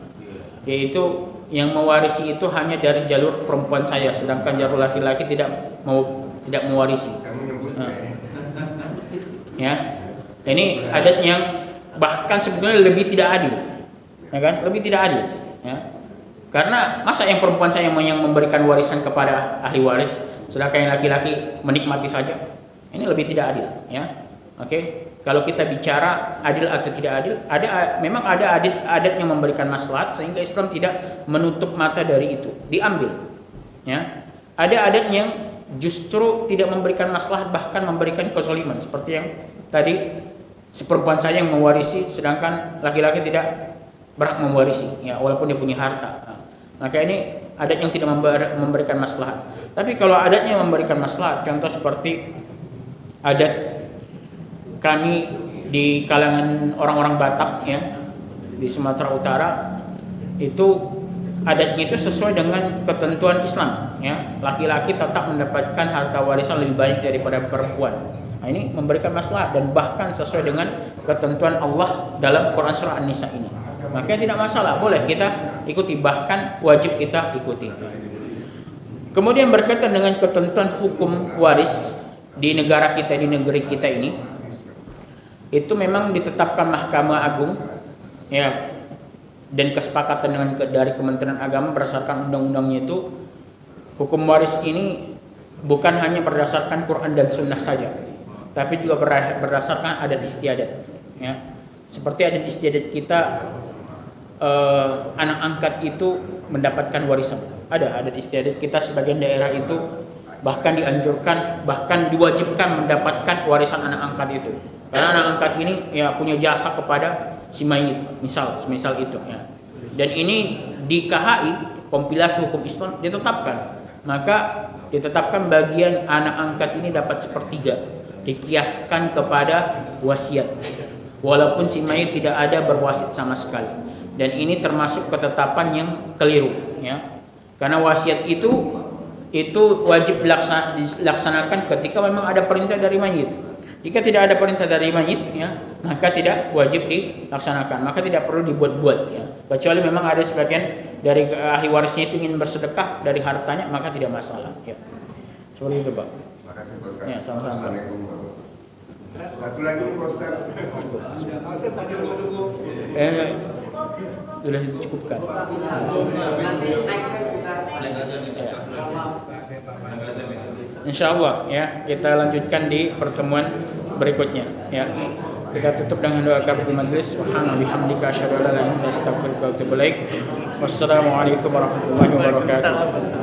yaitu yang mewarisi itu hanya dari jalur perempuan saja, sedangkan jalur laki-laki tidak mewarisi. Saya menyebut Ya, ini adat yang bahkan sebetulnya lebih tidak adil, ya kan? Lebih tidak adil, ya. Karena masa yang perempuan saja yang memberikan warisan kepada ahli waris, sedangkan yang laki-laki menikmati saja. Ini lebih tidak adil, ya. Oke. Kalau kita bicara adil atau tidak adil, memang ada adat yang memberikan maslahat sehingga Islam tidak menutup mata dari itu, diambil. Ya. Ada adat yang justru tidak memberikan maslahat, bahkan memberikan kezaliman, seperti yang tadi seperempuan saja yang mewarisi, sedangkan laki-laki tidak berhak mewarisi, ya, walaupun dia punya harta. Nah, maka ini adat yang tidak memberikan maslahat. Tapi kalau adatnya memberikan maslahat, contoh seperti adat kami di kalangan orang-orang Batak, ya, di Sumatera Utara, itu adatnya itu sesuai dengan ketentuan Islam, ya. Laki-laki tetap mendapatkan harta warisan lebih banyak daripada perempuan. Nah, ini memberikan maslahat dan bahkan sesuai dengan ketentuan Allah dalam Quran surah An-Nisa ini. Maka tidak masalah, boleh kita ikuti, bahkan wajib kita ikuti. Kemudian berkaitan dengan ketentuan hukum waris di negara kita, di negeri kita ini, itu memang ditetapkan Mahkamah Agung, ya, dan kesepakatan dari Kementerian Agama berdasarkan undang-undangnya itu, hukum waris ini bukan hanya berdasarkan Quran dan Sunnah saja, tapi juga berdasarkan adat istiadat, ya. Seperti adat istiadat kita, anak angkat itu mendapatkan warisan. Ada adat istiadat kita, sebagian daerah itu bahkan dianjurkan, bahkan diwajibkan mendapatkan warisan anak angkat itu. Karena anak angkat ini, ya, punya jasa kepada si mayit, semisal itu, ya. Dan ini di KHI, kompilasi hukum Islam, ditetapkan. Maka ditetapkan bagian anak angkat ini dapat sepertiga, dikiaskan kepada wasiat, walaupun si mayit tidak ada berwasiat sama sekali. Dan ini termasuk ketetapan yang keliru, ya. Karena wasiat itu wajib dilaksanakan ketika memang ada perintah dari mayit. Jika tidak ada perintah dari mayit, ya, maka tidak wajib dilaksanakan, maka tidak perlu dibuat-buat, ya. Kecuali memang ada sebagian dari ahli warisnya itu ingin bersedekah dari hartanya, maka tidak masalah, ya. Seperti itu, Pak. Terima kasih, Pak Ustaz. Ya, sama-sama. Assalamualaikum. Satu lagi nih, Pak Ustaz. Sudah dicukupkan. Nanti next time kita Insya Allah, ya, kita lanjutkan di pertemuan berikutnya, ya. Kita tutup dengan doa kafaratul majelis. Subhanallah bihamdika asyhadu an la ilaha illa anta astaghfiruka wa atubu ilaik. Wassalamualaikum warahmatullahi wabarakatuh.